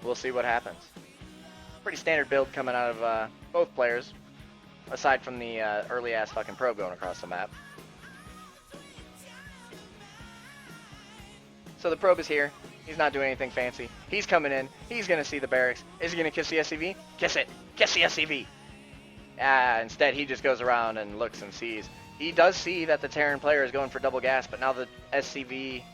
we'll see what happens. Pretty standard build coming out of both players, aside from the early-ass fucking probe going across the map. So the probe is here. He's not doing anything fancy. He's coming in. He's going to see the barracks. Is he going to kiss the SCV? Kiss it. Kiss the SCV. Instead, he just goes around and looks and sees. He does see that the Terran player is going for double gas, but now the SCV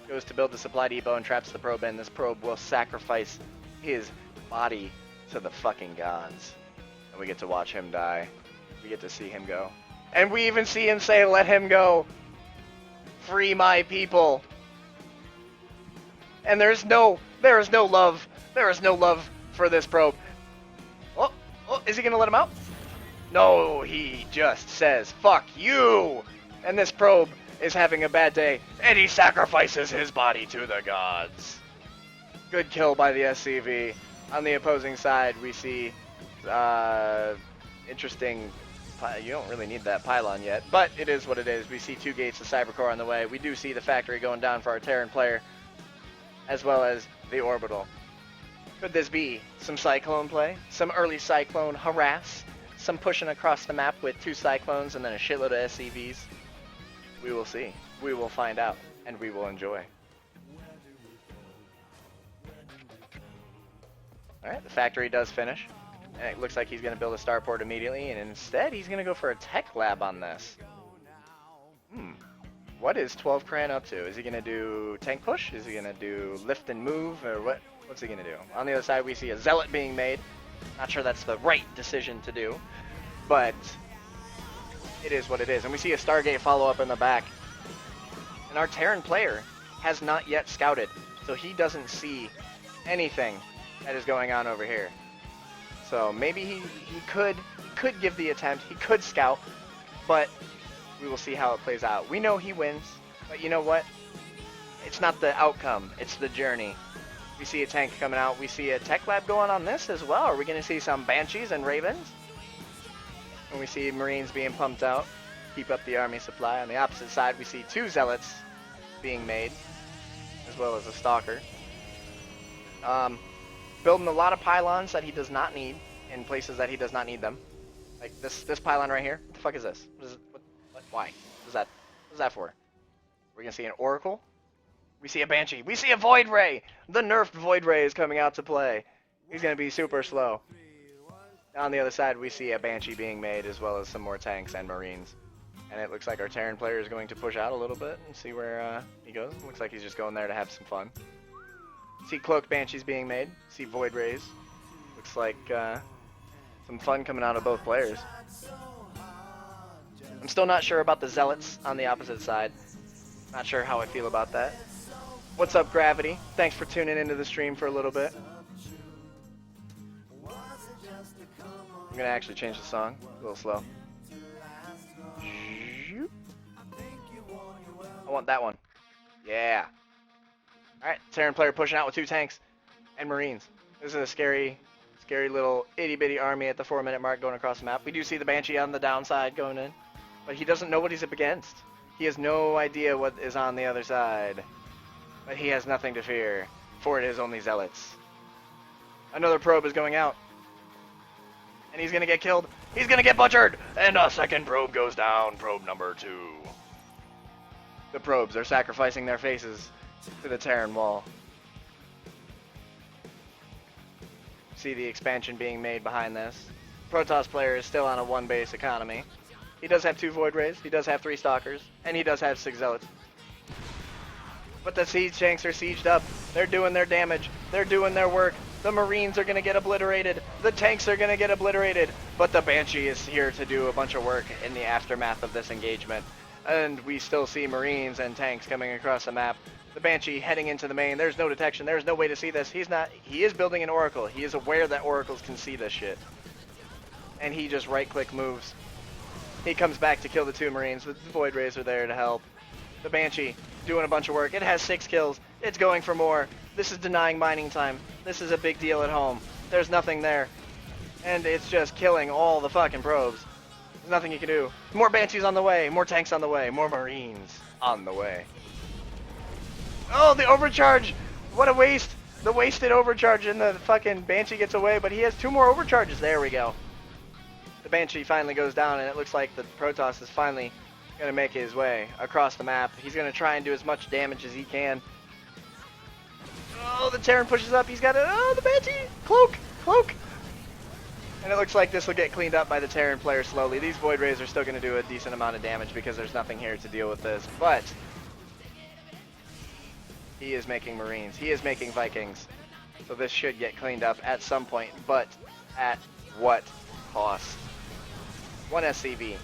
goes to build the supply depot and traps the probe in. This probe will sacrifice his body to the fucking gods. And we get to watch him die. We get to see him go. And we even see him say, "Let him go. Free my people." And there is no love for this probe. Oh, is he gonna let him out? No, he just says, "Fuck you!" And this probe is having a bad day, and he sacrifices his body to the gods. Good kill by the SCV. On the opposing side, we see interesting. You don't really need that pylon yet, but it is what it is. We see 2 gates of Cybercore on the way. We do see the factory going down for our Terran player, as well as the orbital. Could this be some Cyclone play? Some early Cyclone harass? Some pushing across the map with 2 Cyclones and then a shitload of SCVs? We will see. We will find out, and we will enjoy. Alright, the factory does finish. And it looks like he's going to build a starport immediately, and instead he's going to go for a tech lab on this. What is TwelveCrayon up to? Is he going to do tank push? Is he going to do lift and move? Or what's he going to do? On the other side, we see a zealot being made. Not sure that's the right decision to do, but it is what it is. And we see a Stargate follow up in the back. And our Terran player has not yet scouted, so he doesn't see anything that is going on over here. So maybe he could give the attempt, he could scout, but we will see how it plays out. We know he wins, but you know what? It's not the outcome, it's the journey. We see a tank coming out, we see a tech lab going on this as well. Are we going to see some Banshees and Ravens? And we see Marines being pumped out, keep up the army supply. On the opposite side, we see 2 Zealots being made, as well as a Stalker. Building a lot of pylons that he does not need in places that he does not need them. Like this pylon right here. What the fuck is this? Why? What is that for? We're gonna see an Oracle. We see a Banshee. We see a Void Ray. The nerfed Void Ray is coming out to play. He's gonna be super slow. On the other side, we see a Banshee being made, as well as some more tanks and Marines. And it looks like our Terran player is going to push out a little bit and see where he goes. Looks like he's just going there to have some fun. See cloaked Banshees being made. See Void Rays. Looks like some fun coming out of both players. I'm still not sure about the Zealots on the opposite side. Not sure how I feel about that. What's up, Gravity? Thanks for tuning into the stream for a little bit. I'm gonna actually change the song. A little slow. I want that one. Yeah. Alright, Terran player pushing out with 2 tanks and Marines. This is a scary little itty-bitty army at the 4-minute mark going across the map. We do see the Banshee on the downside going in, but he doesn't know what he's up against. He has no idea what is on the other side. But he has nothing to fear, for it is only Zealots. Another probe is going out. And he's gonna get killed. He's gonna get butchered! And a second probe goes down, probe number 2. The probes are sacrificing their faces to the Terran wall. See the expansion being made behind this. Protoss player is still on a 1-base economy. He does have 2 Void Rays, he does have 3 Stalkers, and he does have 6 Zealots. But the siege tanks are sieged up. They're doing their damage. They're doing their work. The Marines are going to get obliterated. The tanks are going to get obliterated. But the Banshee is here to do a bunch of work in the aftermath of this engagement. And we still see Marines and tanks coming across the map. The Banshee heading into the main. There's no detection. There's no way to see this. He is building an Oracle. He is aware that Oracles can see this shit. And he just right-click moves. He comes back to kill the 2 Marines. The Void Rays are there to help. The Banshee doing a bunch of work. It has 6 kills. It's going for more. This is denying mining time. This is a big deal at home. There's nothing there. And it's just killing all the fucking probes. There's nothing you can do. More Banshees on the way. More tanks on the way. More Marines on the way. Oh, the overcharge! What a waste! The wasted overcharge and the fucking Banshee gets away, but he has 2 more overcharges. There we go. The Banshee finally goes down, and it looks like the Protoss is finally going to make his way across the map. He's going to try and do as much damage as he can. Oh, the Terran pushes up. He's got it. Oh, the Banshee! Cloak! Cloak! And it looks like this will get cleaned up by the Terran player slowly. These Void Rays are still going to do a decent amount of damage because there's nothing here to deal with this. But he is making Marines. He is making Vikings. So this should get cleaned up at some point. But at what cost? 1 SCV.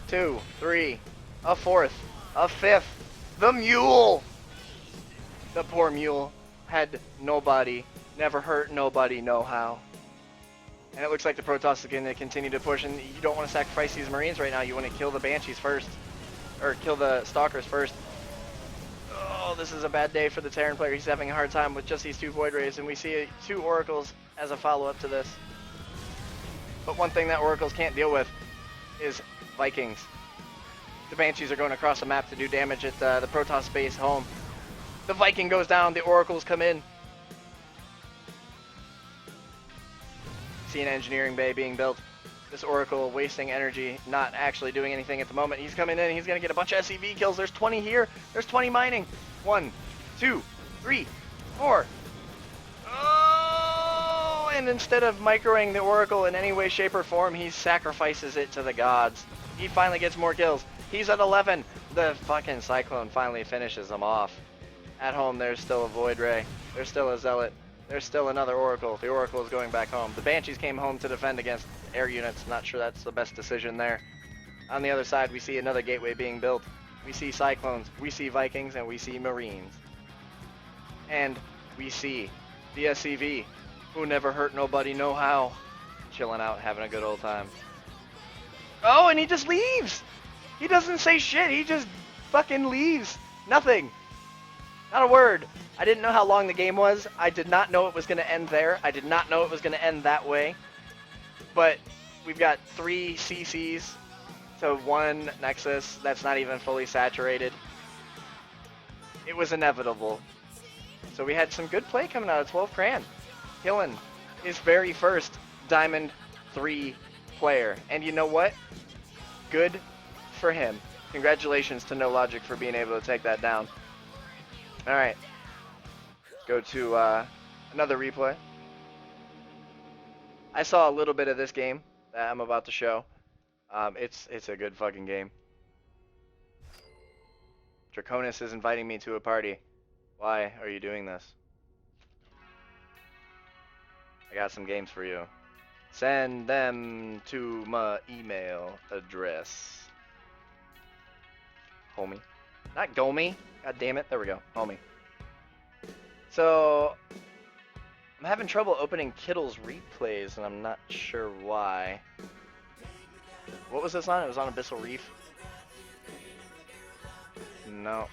2, 3, a 4th, a 5th. The Mule! The poor Mule had nobody, never hurt nobody, no how. And it looks like the Protoss is going to continue to push, and you don't want to sacrifice these Marines right now. You want to kill the Banshees first, or kill the Stalkers first. Oh, this is a bad day for the Terran player. He's having a hard time with just these 2 Void Rays, and we see 2 Oracles as a follow-up to this. But one thing that Oracles can't deal with is Vikings. The Banshees are going across the map to do damage at the Protoss base home. The Viking goes down, the Oracles come in. See an engineering bay being built. This Oracle wasting energy, not actually doing anything at the moment. He's coming in, he's going to get a bunch of SCV kills. There's 20 here, there's 20 mining. 1, 2, 3, 4. Oh, and instead of microing the Oracle in any way, shape, or form, he sacrifices it to the gods. He finally gets more kills. He's at 11. The fucking Cyclone finally finishes him off. At home, there's still a Void Ray. There's still a Zealot. There's still another Oracle. The Oracle is going back home. The Banshees came home to defend against air units. Not sure that's the best decision there. On the other side, we see another gateway being built. We see Cyclones. We see Vikings. And we see Marines. And we see the SCV, who never hurt nobody, no how. Chilling out, having a good old time. Oh, and he just leaves! He doesn't say shit. He just fucking leaves. Nothing. Not a word. I didn't know how long the game was. I did not know it was going to end there. I did not know it was going to end that way. But we've got 3 CCs to 1 Nexus that's not even fully saturated. It was inevitable. So we had some good play coming out of TwelveCrayon. Killing his very first Diamond 3 player. And you know what? Good for him. Congratulations to No Logic for being able to take that down. Alright. Go to another replay. I saw a little bit of this game that I'm about to show. It's a good fucking game. Draconis is inviting me to a party. Why are you doing this? I got some games for you. Send them to my email address. Homie. Not Gomi. God damn it. There we go. Homie. So, I'm having trouble opening Kittle's replays, and I'm not sure why. What was this on? It was on Abyssal Reef? No.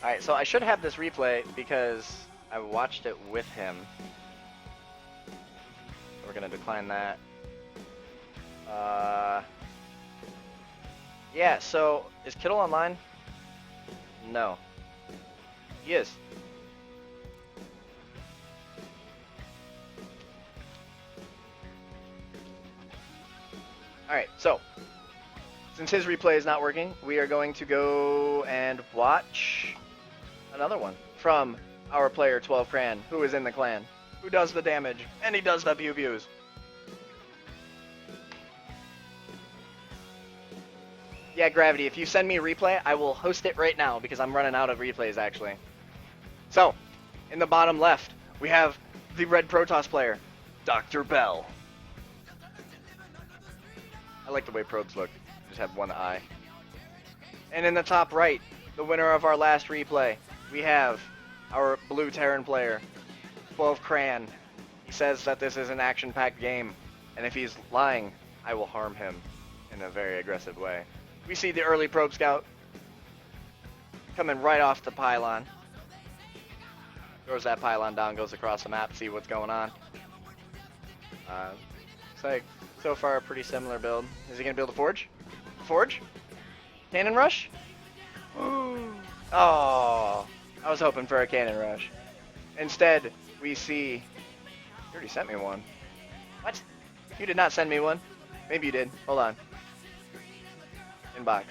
Alright, so I should have this replay because I watched it with him. We're gonna decline that. Yeah, so is Kittle online? No. He is. Alright, so since his replay is not working, we are going to go and watch another one from our player TwelveCrayon, who is in the clan, who does the damage, and he does the pew-pews. Yeah, Gravity, if you send me a replay, I will host it right now, because I'm running out of replays, actually. So, in the bottom left, we have the red Protoss player, DrBell. I like the way probes look. Just have one eye. And in the top right, the winner of our last replay, we have our blue Terran player, TwelveCrayon. He says that this is an action-packed game, and if he's lying, I will harm him in a very aggressive way. We see the early probe scout coming right off the pylon. Throws that pylon down, goes across the map, see what's going on. Looks like so far a pretty similar build. Is he gonna build a forge? Forge? Cannon rush? Ooh. Oh, I was hoping for a cannon rush. Instead, we see. You already sent me one. What? You did not send me one. Maybe you did. Hold on. Inbox.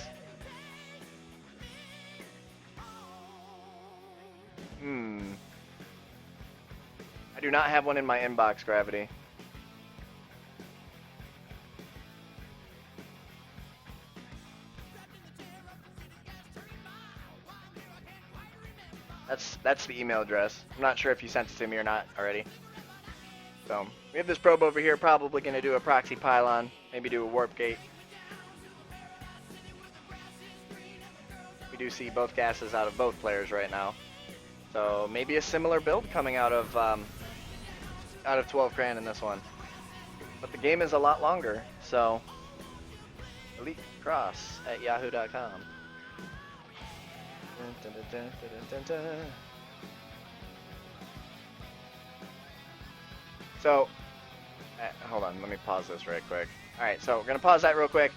I do not have one in my inbox, Gravity. That's the email address. I'm not sure if you sent it to me or not already. So, we have this probe over here, probably going to do a proxy pylon, maybe do a warp gate. We do see both gases out of both players right now. So, maybe a similar build coming out of 12crayon in this one. But the game is a lot longer, so elitecross@yahoo.com. So, hold on, let me pause this right quick. Alright, so we're going to pause that real quick.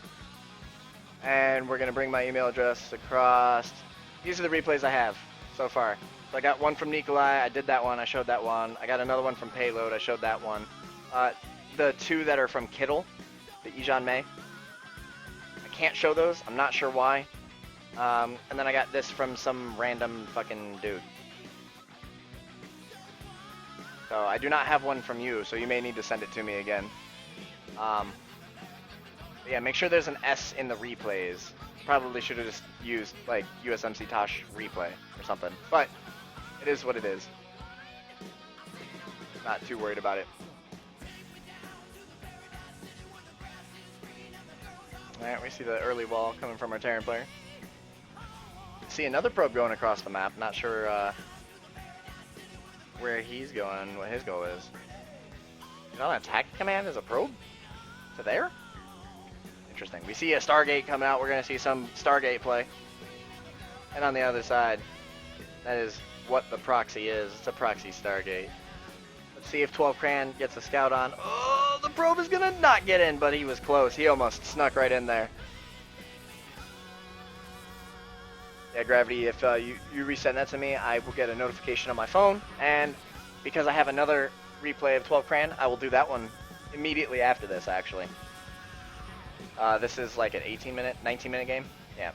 And we're going to bring my email address across. These are the replays I have so far. So I got one from Nikolai, I did that one, I showed that one. I got another one from Payload, I showed that one. The two that are from Kittle, the Ijan May. I can't show those, I'm not sure why. And then I got this from some random fucking dude. So I do not have one from you, so you may need to send it to me again. Yeah, make sure there's an S in the replays. Probably should have just used like USMC Tosh replay or something. But it is what it is. Not too worried about it. Alright, we see the early wall coming from our Terran player. See another probe going across the map. Not sure where he's going, what his goal is. He's on attack command as a probe? To there? Interesting. We see a Stargate coming out. We're going to see some Stargate play. And on the other side, that is what the proxy is. It's a proxy Stargate. Let's see if 12crayon gets a scout on. Oh, the probe is going to not get in, but he was close. He almost snuck right in there. Yeah, Gravity, if you resend that to me, I will get a notification on my phone. And because I have another replay of 12crayon, I will do that one immediately after this, actually. This is like an 18-minute, 19-minute game. Yeah.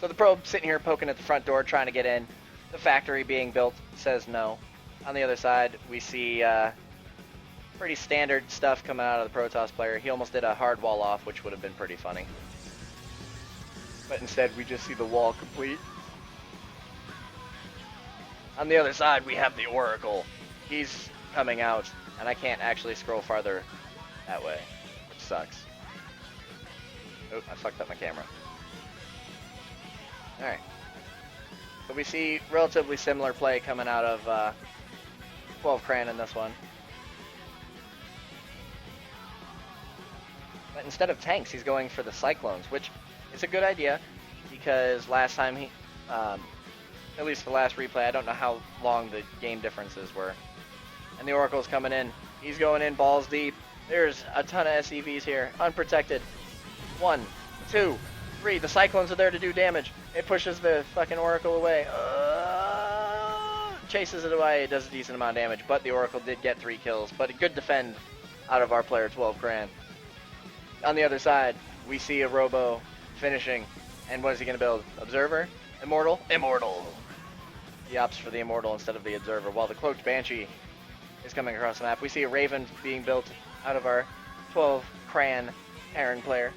So the probe sitting here poking at the front door, trying to get in. The factory being built says no. On the other side, we see pretty standard stuff coming out of the Protoss player. He almost did a hard wall off, which would have been pretty funny. But instead, we just see the wall complete. On the other side, we have the Oracle. He's coming out, and I can't actually scroll farther that way, which sucks. Oh, I fucked up my camera. Alright. So we see relatively similar play coming out of 12crayon in this one. But instead of tanks, he's going for the Cyclones, which is a good idea, because last time he, at least the last replay, I don't know how long the game differences were. And the Oracle's coming in. He's going in balls deep. There's a ton of SCVs here, unprotected. 1, 2, 3. The Cyclones are there to do damage. It pushes the fucking Oracle away. Chases it away. It does a decent amount of damage, but the Oracle did get 3 kills. But a good defend out of our player 12crayon. On the other side, we see a Robo finishing. And what is he going to build? Observer? Immortal? Immortal! He opts for the Immortal instead of the Observer, while the Cloaked Banshee is coming across the map. We see a Raven being built out of our 12crayon Terran player.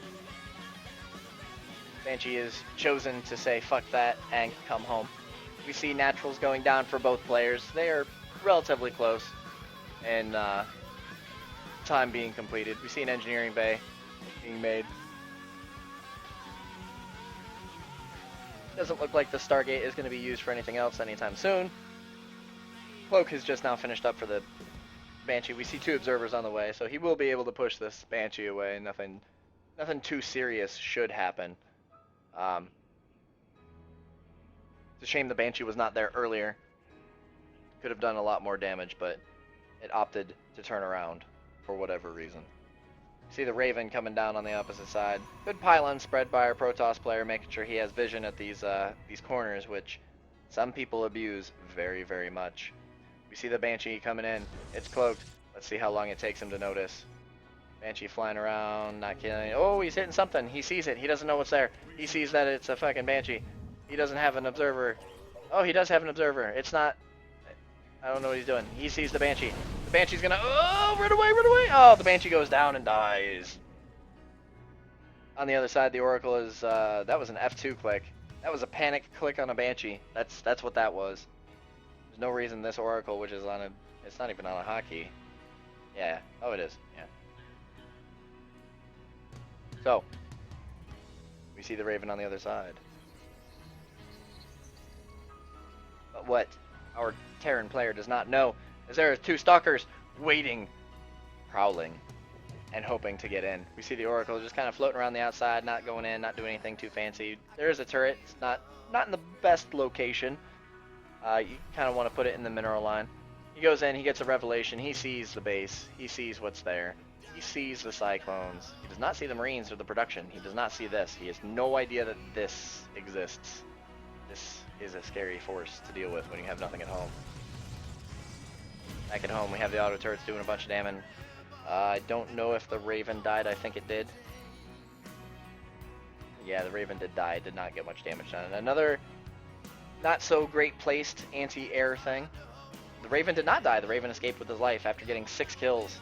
Banshee is chosen to say fuck that and come home. We see naturals going down for both players. They are relatively close in time being completed. We see an engineering bay being made. Doesn't look like the Stargate is going to be used for anything else anytime soon. Cloak has just now finished up for the Banshee. We see 2 observers on the way, so he will be able to push this Banshee away. Nothing too serious should happen. It's a shame the Banshee was not there earlier. Could have done a lot more damage, but it opted to turn around. for whatever reason. See the Raven coming down on the opposite side. Good pylon spread by our Protoss player, making sure he has vision at these corners, which some people abuse very, very much. We see the Banshee coming in. It's cloaked. Let's see how long it takes him to notice. Banshee flying around, not killing. Oh, he's hitting something. He sees it. He doesn't know what's there. He sees that it's a fucking Banshee. He doesn't have an observer. Oh, he does have an observer. It's not... I don't know what he's doing. He sees the Banshee. The Banshee's gonna... Oh, run away, run away! Oh, the Banshee goes down and dies. On the other side, the Oracle is... that was an F2 click. That was a panic click on a Banshee. That's what that was. There's no reason this Oracle, which is on a... It's not even on a hotkey. Yeah. Oh, it is. Yeah. So, we see the Raven on the other side. But what our Terran player does not know is there are two Stalkers waiting, prowling, and hoping to get in. We see the Oracle just kind of floating around the outside, not going in, not doing anything too fancy. There is a turret. It's not in the best location. You kind of want to put it in the mineral line. He goes in, he gets a revelation, he sees the base, he sees what's there. He sees the Cyclones. He does not see the Marines or the production. He does not see this. He has no idea that this exists. This is a scary force to deal with when you have nothing at home. Back at home, we have the auto turrets doing a bunch of damage. I don't know if the Raven died. I think it did. Yeah, the Raven did die. It did not get much damage done. And another not so great placed anti-air thing. The Raven did not die. The Raven escaped with his life after getting 6 kills.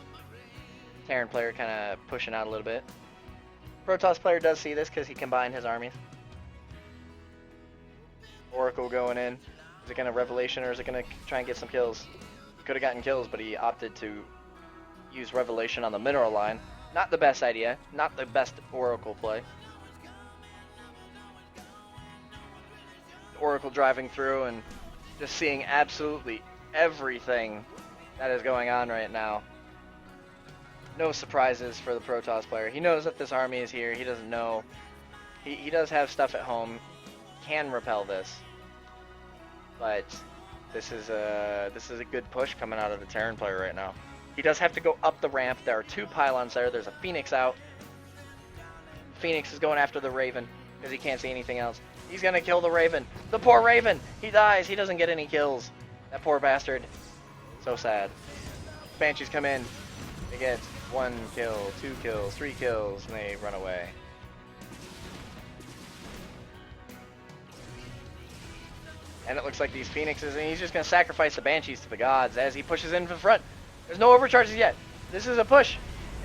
Terran player kind of pushing out a little bit. Protoss player does see this because he combined his armies. Oracle going in. Is it going to Revelation or is it going to try and get some kills? He could have gotten kills, but he opted to use Revelation on the mineral line. Not the best idea. Not the best Oracle play. Oracle driving through and just seeing absolutely everything that is going on right now. No surprises for the Protoss player. He knows that this army is here. He doesn't know. He does have stuff at home. Can repel this. But this is a good push coming out of the Terran player right now. He does have to go up the ramp. There are 2 pylons there. There's a Phoenix out. Phoenix is going after the Raven because he can't see anything else. He's going to kill the Raven. The poor Raven. He dies. He doesn't get any kills. That poor bastard. So sad. Banshees come in. They get 1 kill, 2 kills, 3 kills, and they run away. And it looks like these Phoenixes, and he's just going to sacrifice the Banshees to the gods as he pushes in from the front. There's no overcharges yet. This is a push.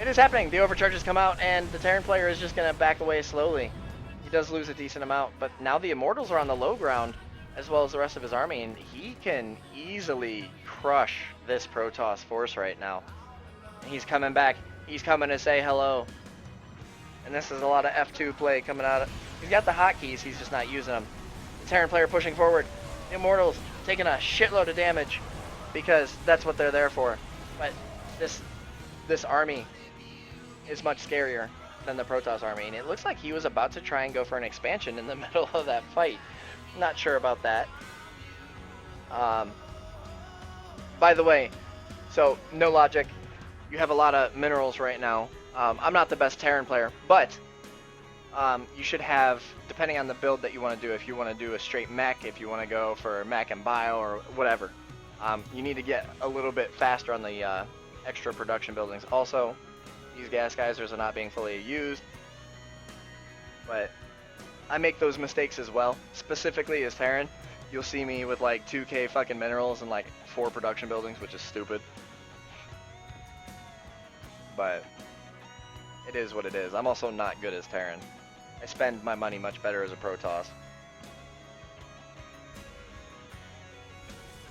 It is happening. The overcharges come out, and the Terran player is just going to back away slowly. He does lose a decent amount, but now the Immortals are on the low ground, as well as the rest of his army, and he can easily crush this Protoss force right now. He's coming back. He's coming to say hello. And this is a lot of F2 play coming out. He's got the hotkeys. He's just not using them. The Terran player pushing forward. The Immortals taking a shitload of damage because that's what they're there for. But this army is much scarier than the Protoss army. And it looks like he was about to try and go for an expansion in the middle of that fight. Not sure about that. By the way, so no logic. You have a lot of minerals right now. I'm not the best Terran player, but you should have, depending on the build that you want to do, if you want to do a straight mech, if you want to go for mech and bio or whatever, you need to get a little bit faster on the extra production buildings. Also, these gas geysers are not being fully used, but I make those mistakes as well. Specifically as Terran, you'll see me with like 2k fucking minerals and like 4 production buildings, which is stupid. But it is what it is. I'm also not good as Terran. I spend my money much better as a Protoss.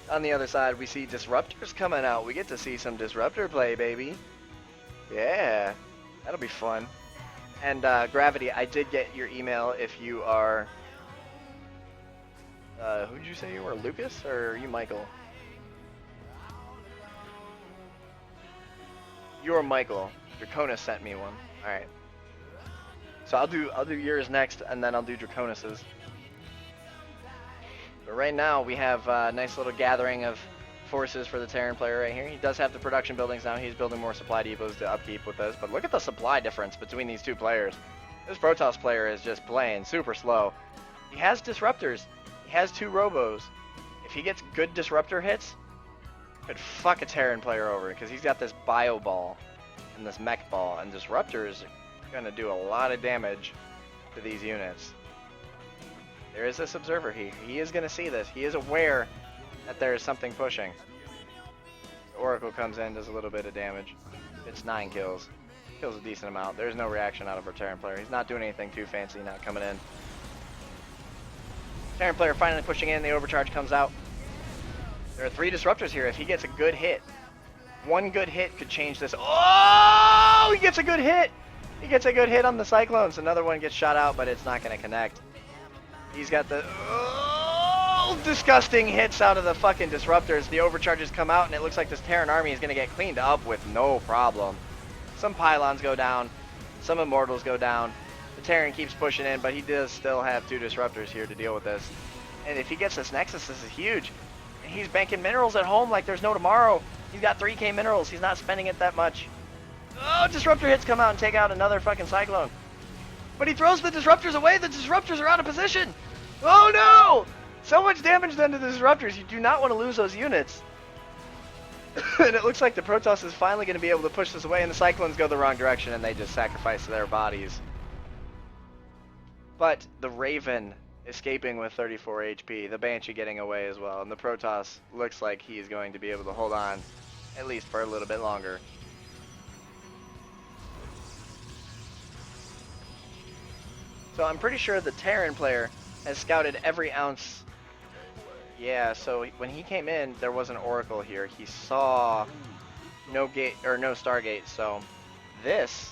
On the other side, we see Disruptors coming out. We get to see some Disruptor play, baby. Yeah, that'll be fun. And Gravity, I did get your email if you are... who did you say you were? Lucas? Or are you Michael? You're Michael. Draconis sent me one. Alright. So I'll do yours next, and then I'll do Draconis's. But right now we have a nice little gathering of forces for the Terran player right here. He does have the production buildings now. He's building more supply depots to upkeep with this. But look at the supply difference between these two players. This Protoss player is just playing super slow. He has disruptors. He has 2 robos. If he gets good disruptor hits, could fuck a Terran player over because he's got this bio ball and this mech ball, and disruptors are going to do a lot of damage to these units. There is this observer here. He is going to see this. He is aware that there is something pushing. The Oracle comes in, does a little bit of damage. It's 9 kills. Kills a decent amount. There's no reaction out of our Terran player. He's not doing anything too fancy, not coming in. Terran player finally pushing in. The overcharge comes out. There are 3 disruptors here. If he gets a good hit, one good hit could change this. Oh! He gets a good hit! He gets a good hit on the Cyclones. Another one gets shot out, but it's not going to connect. He's got the disgusting hits out of the fucking disruptors. The overcharges come out, and it looks like this Terran army is going to get cleaned up with no problem. Some pylons go down. Some immortals go down. The Terran keeps pushing in, but he does still have 2 disruptors here to deal with this. And if he gets this Nexus, this is huge. And he's banking minerals at home like there's no tomorrow. He's got 3k minerals. He's not spending it that much. Oh, disruptor hits come out and take out another fucking Cyclone. But he throws the disruptors away. The disruptors are out of position. Oh no! So much damage done to the disruptors. You do not want to lose those units. And it looks like the Protoss is finally going to be able to push this away, and the Cyclones go the wrong direction, and they just sacrifice their bodies. But the Raven escaping with 34 HP, the Banshee getting away as well, and the Protoss looks like he is going to be able to hold on, at least for a little bit longer. So I'm pretty sure the Terran player has scouted every ounce. Yeah, so when he came in, there was an Oracle here. He saw no gate or no Stargate, so this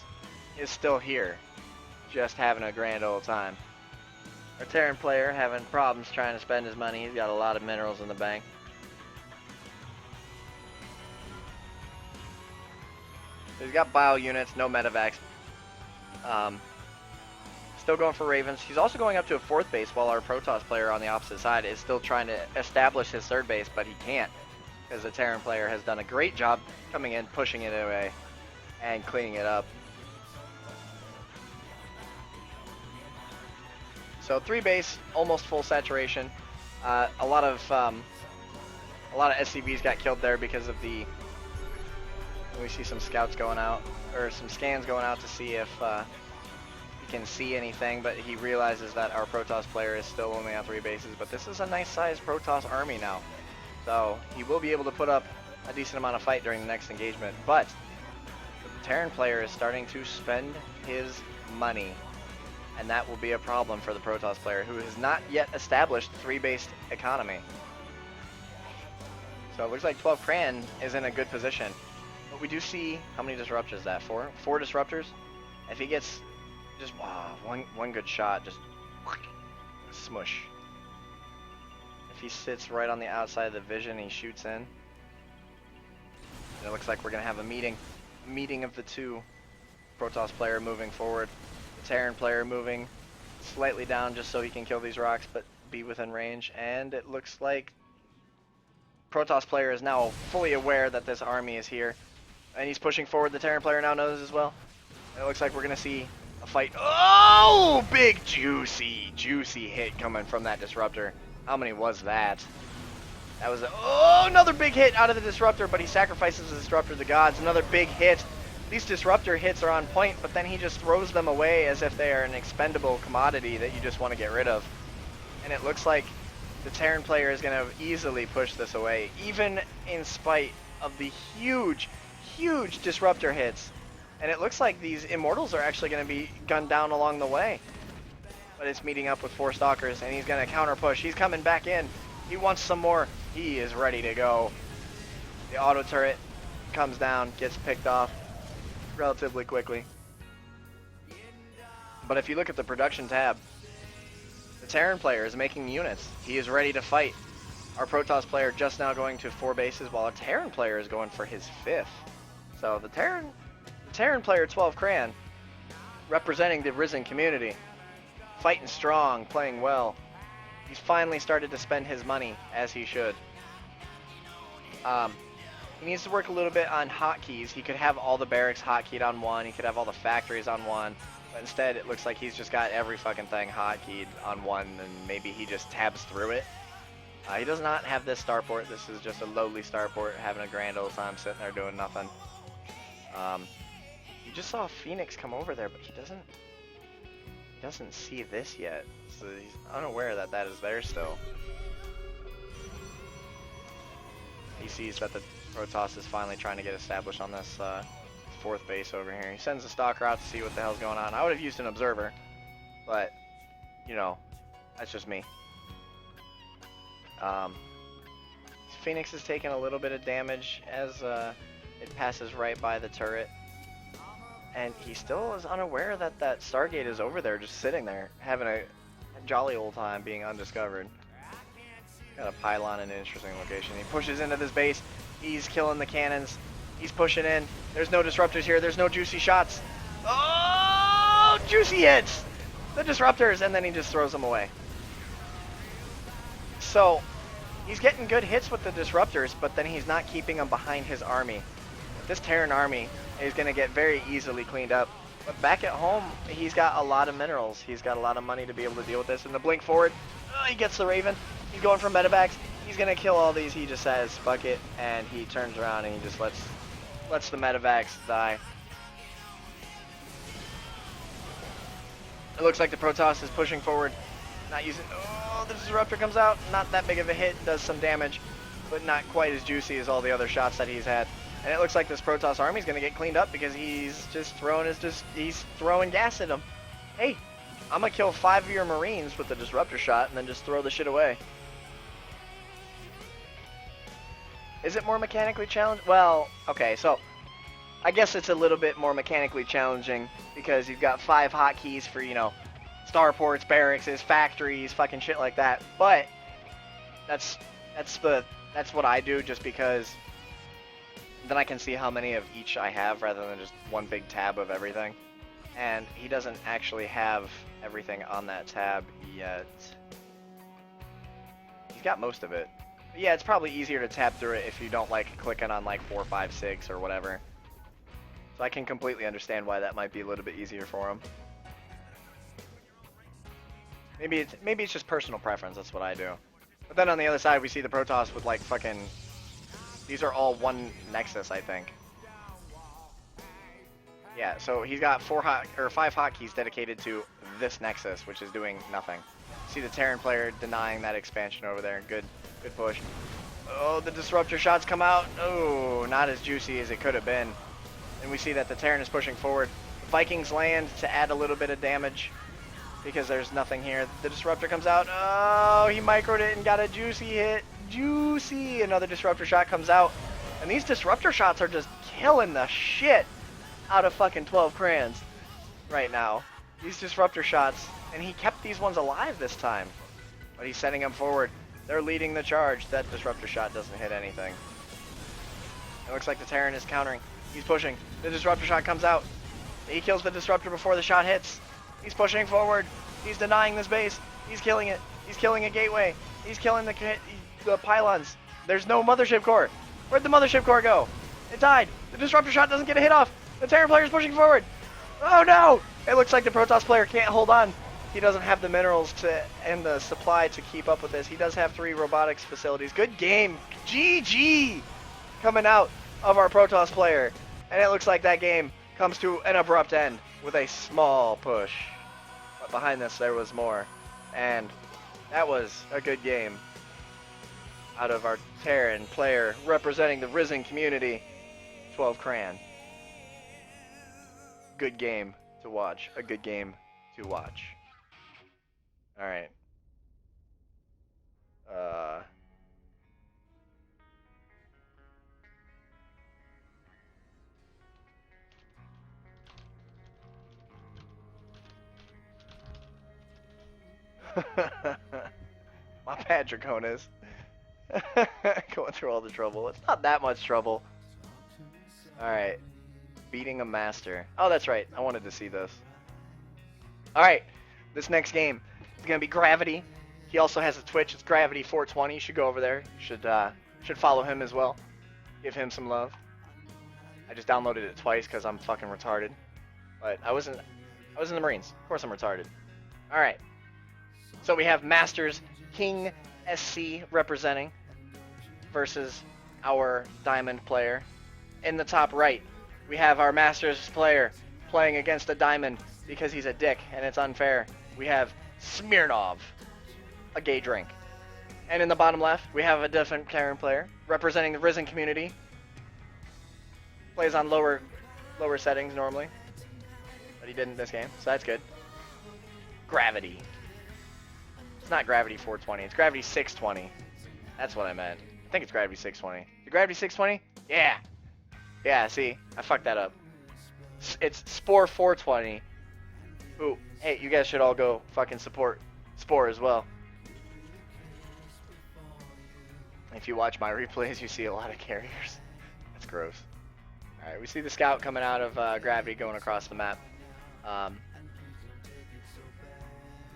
is still here, just having a grand old time. Our Terran player having problems trying to spend his money. He's got a lot of minerals in the bank. He's got bio units, no medevacs. Still going for Ravens. He's also going up to a 4th base, while our Protoss player on the opposite side is still trying to establish his 3rd base, but he can't, because the Terran player has done a great job coming in, pushing it away, and cleaning it up. So 3 base, almost full saturation. A lot of SCVs got killed there because of the. We see some scouts going out, or some scans going out to see if he can see anything, but he realizes that our Protoss player is still only on 3 bases. But this is a nice sized Protoss army now, so he will be able to put up a decent amount of fight during the next engagement. But the Terran player is starting to spend his money, and that will be a problem for the Protoss player, who has not yet established 3-based economy. So it looks like TwelveCrayon is in a good position. But we do see, how many disruptors is that? 4 disruptors? If he gets just one good shot, just smush. If he sits right on the outside of the vision, he shoots in. And it looks like we're going to have a meeting of the 2. Protoss player moving forward. The Terran player moving slightly down just so he can kill these rocks but be within range. And it looks like Protoss player is now fully aware that this army is here. And he's pushing forward. The Terran player now knows as well. And it looks like we're going to see a fight. Oh! Big juicy hit coming from that disruptor. How many was that? That was another big hit out of the disruptor, but he sacrifices the disruptor to the gods. Another big hit. These disruptor hits are on point, but then he just throws them away as if they are an expendable commodity that you just want to get rid of. And it looks like the Terran player is going to easily push this away, even in spite of the huge disruptor hits. And it looks like these immortals are actually going to be gunned down along the way. But it's meeting up with 4 stalkers, and he's going to counter push. He's coming back in. He wants some more. He is ready to go. The auto turret comes down, gets picked off relatively quickly. But if you look at the production tab, the Terran player is making units. He is ready to fight. Our Protoss player just now going to 4 bases, while our Terran player is going for his 5th. So the Terran player, TwelveCrayon, representing the Ris3n community, fighting strong, playing well. He's finally started to spend his money as he should. He needs to work a little bit on hotkeys. He could have all the barracks hotkeyed on one. He could have all the factories on one. But instead, it looks like he's just got every fucking thing hotkeyed on one, and maybe he just tabs through it. He does not have this starport. This is just a lowly starport having a grand old time sitting there doing nothing. You just saw Phoenix come over there, but he doesn't see this yet. So he's unaware that that is there still. He sees that the Protoss is finally trying to get established on this fourth base over here. He sends a stalker out to see what the hell's going on. I would have used an observer, but, you know, that's just me. Phoenix is taking a little bit of damage as it passes right by the turret. And he still is unaware that that Stargate is over there, just sitting there, having a jolly old time being undiscovered. Got a pylon in an interesting location. He pushes into this base. He's killing the cannons. He's pushing in. There's no disruptors here. There's no juicy shots. Oh, juicy hits! The disruptors, and then he just throws them away. So, he's getting good hits with the disruptors, but then he's not keeping them behind his army. This Terran army is going to get very easily cleaned up. But back at home, he's got a lot of minerals. He's got a lot of money to be able to deal with this. And the blink forward, he gets the Raven. He's going for medevacs. He's going to kill all these. He just says, fuck it. And he turns around and he just lets the medevacs die. It looks like the Protoss is pushing forward. Not using... Oh, the Disruptor comes out. Not that big of a hit. Does some damage. But not quite as juicy as all the other shots that he's had. And it looks like this Protoss army is going to get cleaned up because he's just throwing he's throwing gas at them. Hey, I'm going to kill 5 of your Marines with the Disruptor shot and then just throw the shit away. Is it more mechanically challenging? Well, okay, so I guess it's a little bit more mechanically challenging because you've got 5 hotkeys for, you know, starports, barracks, factories, fucking shit like that. But that's what I do just because then I can see how many of each I have rather than just one big tab of everything. And he doesn't actually have everything on that tab yet. He's got most of it. But yeah, it's probably easier to tab through it if you don't like clicking on like 4, 5, 6 or whatever. So I can completely understand why that might be a little bit easier for him. Maybe it's just personal preference, that's what I do. But then on the other side we see the Protoss with like fucking... These are all one Nexus, I think. Yeah, so he's got 5 hotkeys dedicated to this Nexus, which is doing nothing. See the Terran player denying that expansion over there. Good push. Oh, the Disruptor shots come out. Oh, not as juicy as it could have been. And we see that the Terran is pushing forward. The Vikings land to add a little bit of damage because there's nothing here. The Disruptor comes out. Oh, he microed it and got a juicy hit. Juicy! Another Disruptor shot comes out. And these Disruptor shots are just killing the shit out of fucking 12Crayons right now. These Disruptor shots. And he kept these ones alive this time. But he's sending them forward. They're leading the charge. That Disruptor shot doesn't hit anything. It looks like the Terran is countering. He's pushing. The Disruptor shot comes out. He kills the Disruptor before the shot hits. He's pushing forward. He's denying this base. He's killing it. He's killing a gateway. He's killing the pylons. There's no Mothership Core. Where'd the Mothership Core go? It died. The Disruptor shot doesn't get a hit off. The Terran player is pushing forward. Oh no! It looks like the Protoss player can't hold on. He doesn't have the minerals and the supply to keep up with this. He does have 3 robotics facilities. Good game. GG! Coming out of our Protoss player. And it looks like that game comes to an abrupt end with a small push. But behind this there was more. And that was a good game out of our Terran player representing the Ris3n community, TwelveCrayon. Good game to watch. A good game to watch. Alright. My bad, Draconis. Going through all the trouble. It's not that much trouble. Alright. Beating a master. Oh, that's right. I wanted to see this. Alright. This next game is going to be Gravity. He also has a Twitch. It's Gravity420. You should go over there. You should follow him as well. Give him some love. I just downloaded it twice because I'm fucking retarded. But I was in the Marines. Of course I'm retarded. Alright. So we have Masters King SC representing versus our Diamond player. In the top right, we have our Masters player playing against a Diamond because he's a dick and it's unfair. We have Smirnov, a gay drink. And in the bottom left, we have a different Karen player representing the Ris3n community. Plays on lower settings normally, but he didn't this game, so that's good. Gravity. It's not Gravity 420, it's Gravity 620. That's what I meant. I think it's Gravity 620. The Gravity 620? Yeah. Yeah, see, I fucked that up. It's Spore 420. Ooh, hey, you guys should all go fucking support Spore as well. If you watch my replays, you see a lot of carriers. That's gross. Alright, we see the scout coming out of Gravity going across the map.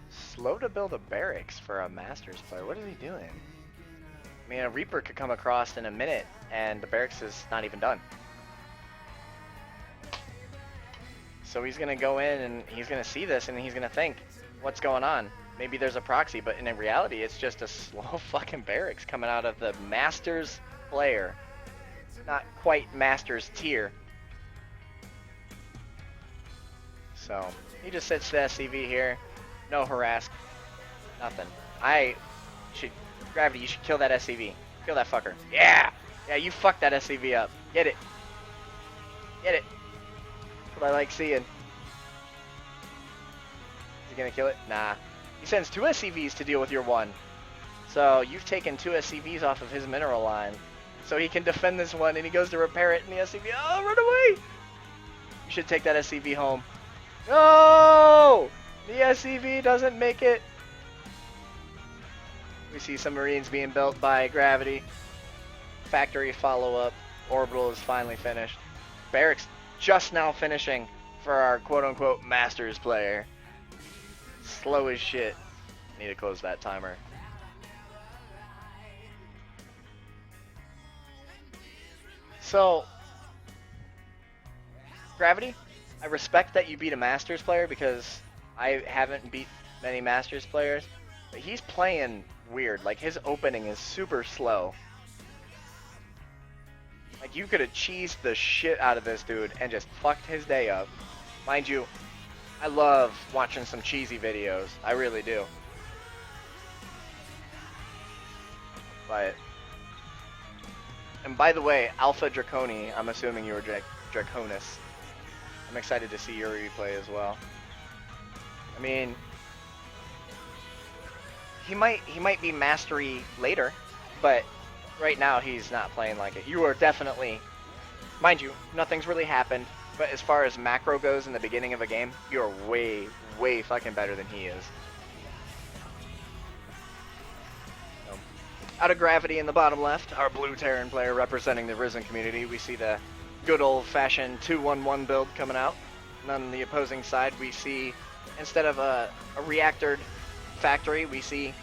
Slow to build a barracks for a Masters player. What is he doing? I mean, a Reaper could come across in a minute, and the barracks is not even done. So he's going to go in, and he's going to see this, and he's going to think, what's going on? Maybe there's a proxy, but in reality, it's just a slow fucking barracks coming out of the Masters player. Not quite Masters tier. So, he just sits the SCV here. No harass. Nothing. Gravity, you should kill that SCV. Kill that fucker. Yeah! Yeah, you fucked that SCV up. Get it. Get it. That's what I like seeing. Is he gonna kill it? Nah. He sends 2 SCVs to deal with your 1. So, you've taken 2 SCVs off of his mineral line. So he can defend this one, and he goes to repair it, and the SCV, oh, run away! You should take that SCV home. No! The SCV doesn't make it. We see some Marines being built by Gravity. Factory follow-up. Orbital is finally finished. Barracks just now finishing for our quote-unquote Masters player. Slow as shit. Need to close that timer. So, Gravity, I respect that you beat a Masters player because I haven't beat many Masters players, but he's playing weird. Like, his opening is super slow. Like, you could have cheesed the shit out of this dude and just fucked his day up. Mind you, I love watching some cheesy videos. I really do. But... And by the way, Alpha Draconi, I'm assuming you were Draconis. I'm excited to see your replay as well. I mean, he might be mastery later, but right now he's not playing like it. You are definitely, mind you, nothing's really happened, but as far as macro goes in the beginning of a game, you're way, way fucking better than he is. Out of Gravity in the bottom left, our blue Terran player representing the Ris3n community. We see the good old-fashioned 2-1-1 build coming out. And on the opposing side, we see, instead of a reactored factory, we see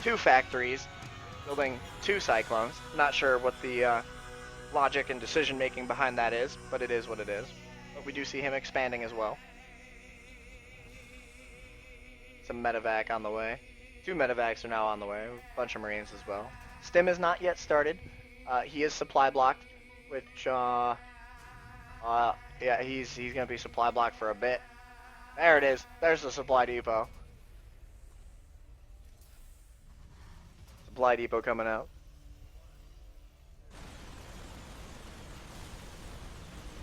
2 factories building 2 cyclones. Not sure what the logic and decision-making behind that is, but it is what it is. But we do see him expanding as well. Some medevac on the way. 2 medevacs are now on the way. A bunch of Marines as well. Stim is not yet started. He is supply blocked, which, yeah, he's going to be supply blocked for a bit. There it is. There's the supply depot. Supply depot coming out.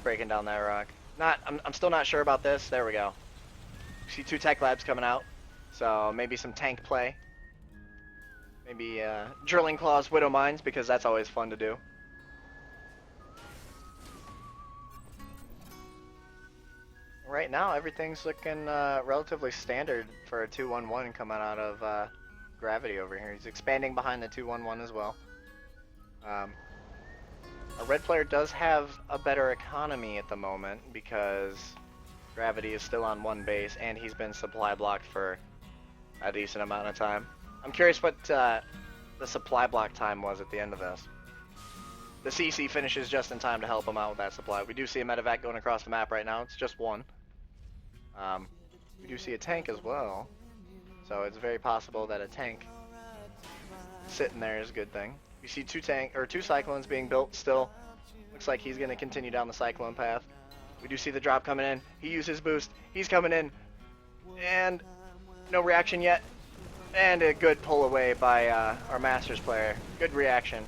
Breaking down that rock. I'm still not sure about this. There we go. See 2 tech labs coming out. So maybe some tank play. Maybe drilling claws, widow mines, because that's always fun to do. Right now, everything's looking relatively standard for a 2-1-1 coming out of Gravity over here. He's expanding behind the 2-1-1 as well. A red player does have a better economy at the moment because Gravity is still on 1 base and he's been supply blocked for a decent amount of time. I'm curious what the supply block time was at the end of this. The CC finishes just in time to help him out with that supply. We do see a medevac going across the map right now. It's just one. We do see a tank as well. So it's very possible that a tank sitting there is a good thing. We see two cyclones being built still. Looks like he's going to continue down the cyclone path. We do see the drop coming in. He used his boost. He's coming in. And no reaction yet. And a good pull away by our Masters player. Good reaction.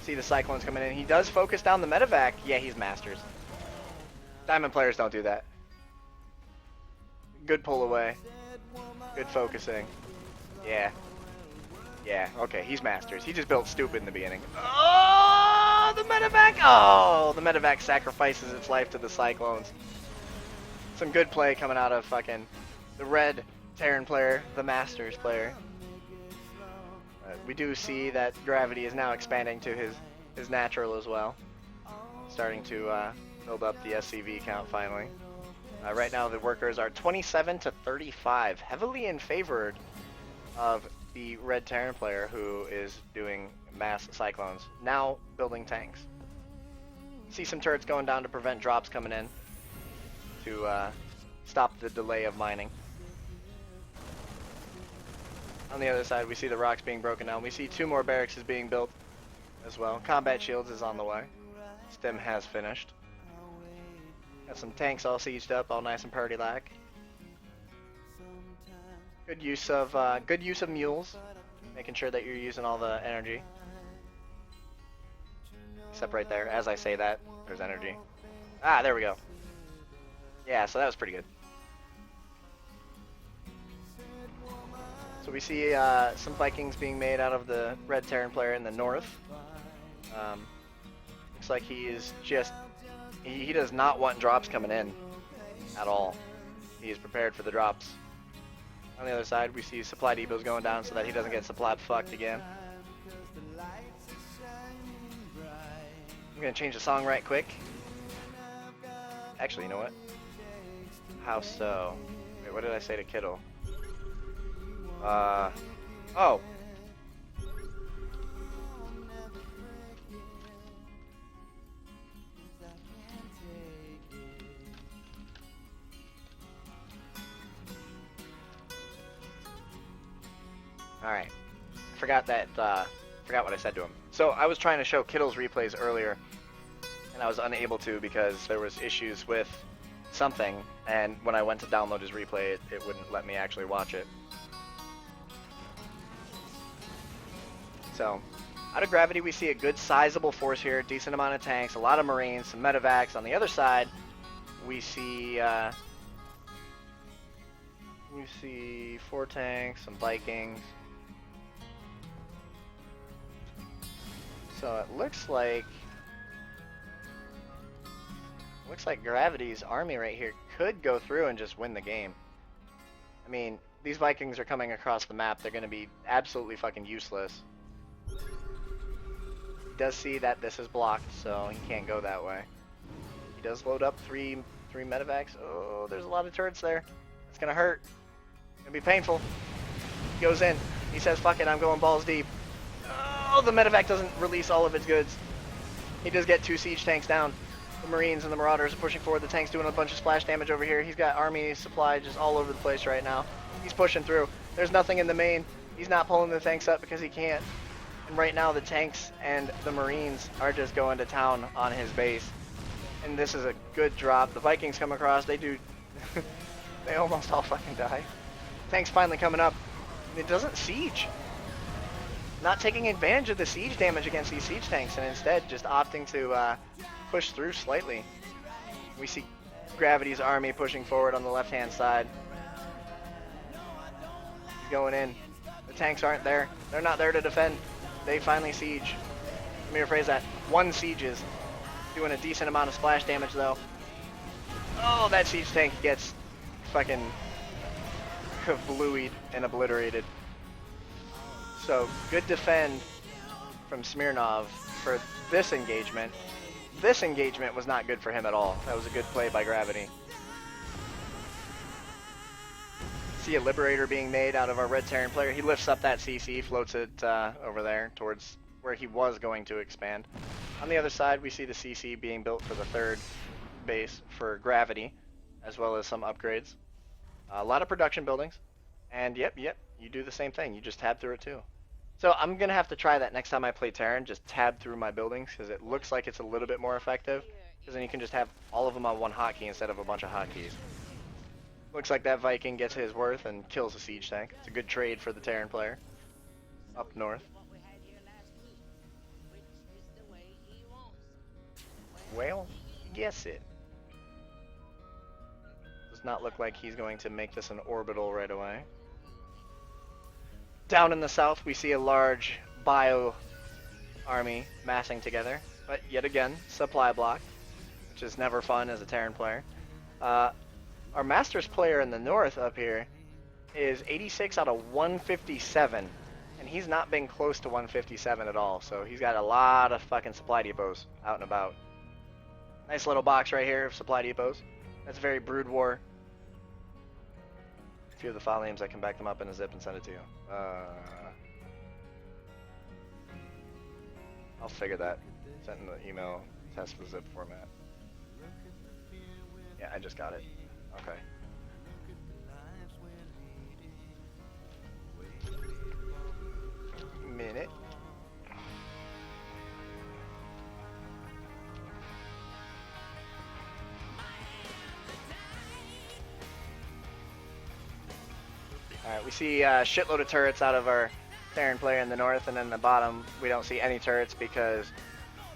See the cyclones coming in. He does focus down the medevac. Yeah, he's Masters. Diamond players don't do that. Good pull away. Good focusing. Yeah. Yeah, okay, he's Masters. He just built stupid in the beginning. Oh, the medevac! Oh, the medevac sacrifices its life to the cyclones. Some good play coming out of fucking the red Terran player, the Masters player. We do see that gravity is now expanding to his natural as well. Starting to build up the SCV count finally. Right now the workers are 27 to 35, heavily in favor of the red Terran player who is doing mass cyclones. Now building tanks. See some turrets going down to prevent drops coming in to stop the delay of mining. On the other side we see the rocks being broken down. We see two more barracks being built as well. Combat shields is on the way. Stim has finished. Got some tanks all sieged up, all nice and party-like. Good use of mules, making sure that you're using all the energy. Except right there, as I say that, there's energy. Ah, there we go. Yeah, so that was pretty good. So we see some Vikings being made out of the red Terran player in the north. Looks like he is just... He does not want drops coming in at all. He is prepared for the drops. On the other side, we see supply depots going down so that he doesn't get supply fucked again. I'm gonna change the song right quick. Actually, you know what? How so? Wait, what did I say to Kittle? Oh. Alright. Forgot what I said to him. So I was trying to show Kittle's replays earlier, and I was unable to because there was issues with something, and when I went to download his replay, it wouldn't let me actually watch it. So, out of gravity we see a good sizable force here, decent amount of tanks, a lot of Marines, some medevacs. On the other side, we see 4 tanks, some Vikings. So it looks like Gravity's army right here could go through and just win the game. I mean, these Vikings are coming across the map. They're going to be absolutely fucking useless. He does see that this is blocked, so he can't go that way. He does load up three medevacs. Oh, there's a lot of turrets there. It's going to hurt. It's going to be painful. He goes in. He says, fuck it, I'm going balls deep. Oh, the medevac doesn't release all of its goods. He does get 2 siege tanks down. The Marines and the Marauders are pushing forward. The tank's doing a bunch of splash damage over here. He's got army supply just all over the place right now. He's pushing through. There's nothing in the main. He's not pulling the tanks up because he can't. And right now the tanks and the Marines are just going to town on his base. And this is a good drop. The Vikings come across. They do... they almost all fucking die. Tank's finally coming up. It doesn't siege. Not taking advantage of the siege damage against these siege tanks and instead just opting to push through slightly. We see Gravity's army pushing forward on the left-hand side. He's going in. The tanks aren't there. They're not there to defend. They finally siege. Let me rephrase that. 1 sieges. Doing a decent amount of splash damage though. Oh, that siege tank gets fucking kablooied and obliterated. So, good defend from Smirnov for this engagement. This engagement was not good for him at all. That was a good play by Gravity. See a Liberator being made out of our red Terran player. He lifts up that CC, floats it over there towards where he was going to expand. On the other side, we see the CC being built for the third base for gravity, as well as some upgrades. A lot of production buildings, and yep, you do the same thing. You just tab through it too. So I'm gonna have to try that next time I play Terran, just tab through my buildings, because it looks like it's a little bit more effective, because then you can just have all of them on one hotkey instead of a bunch of hotkeys. Looks like that Viking gets his worth and kills a siege tank. It's a good trade for the Terran player. Up north. Well, guess it. Does not look like he's going to make this an orbital right away. Down in the south, we see a large bio army massing together, but yet again, supply block, which is never fun as a Terran player. Our Masters player in the north up here is 86 out of 157, and he's not been close to 157 at all, so he's got a lot of fucking supply depots out and about. Nice little box right here of supply depots. That's very Brood War. A few of the file names, I can back them up in a zip and send it to you. I'll figure that. Sent in the email test for zip format. Yeah, I just got it. Okay. Minute. Alright, we see a shitload of turrets out of our Terran player in the north, and then the bottom we don't see any turrets because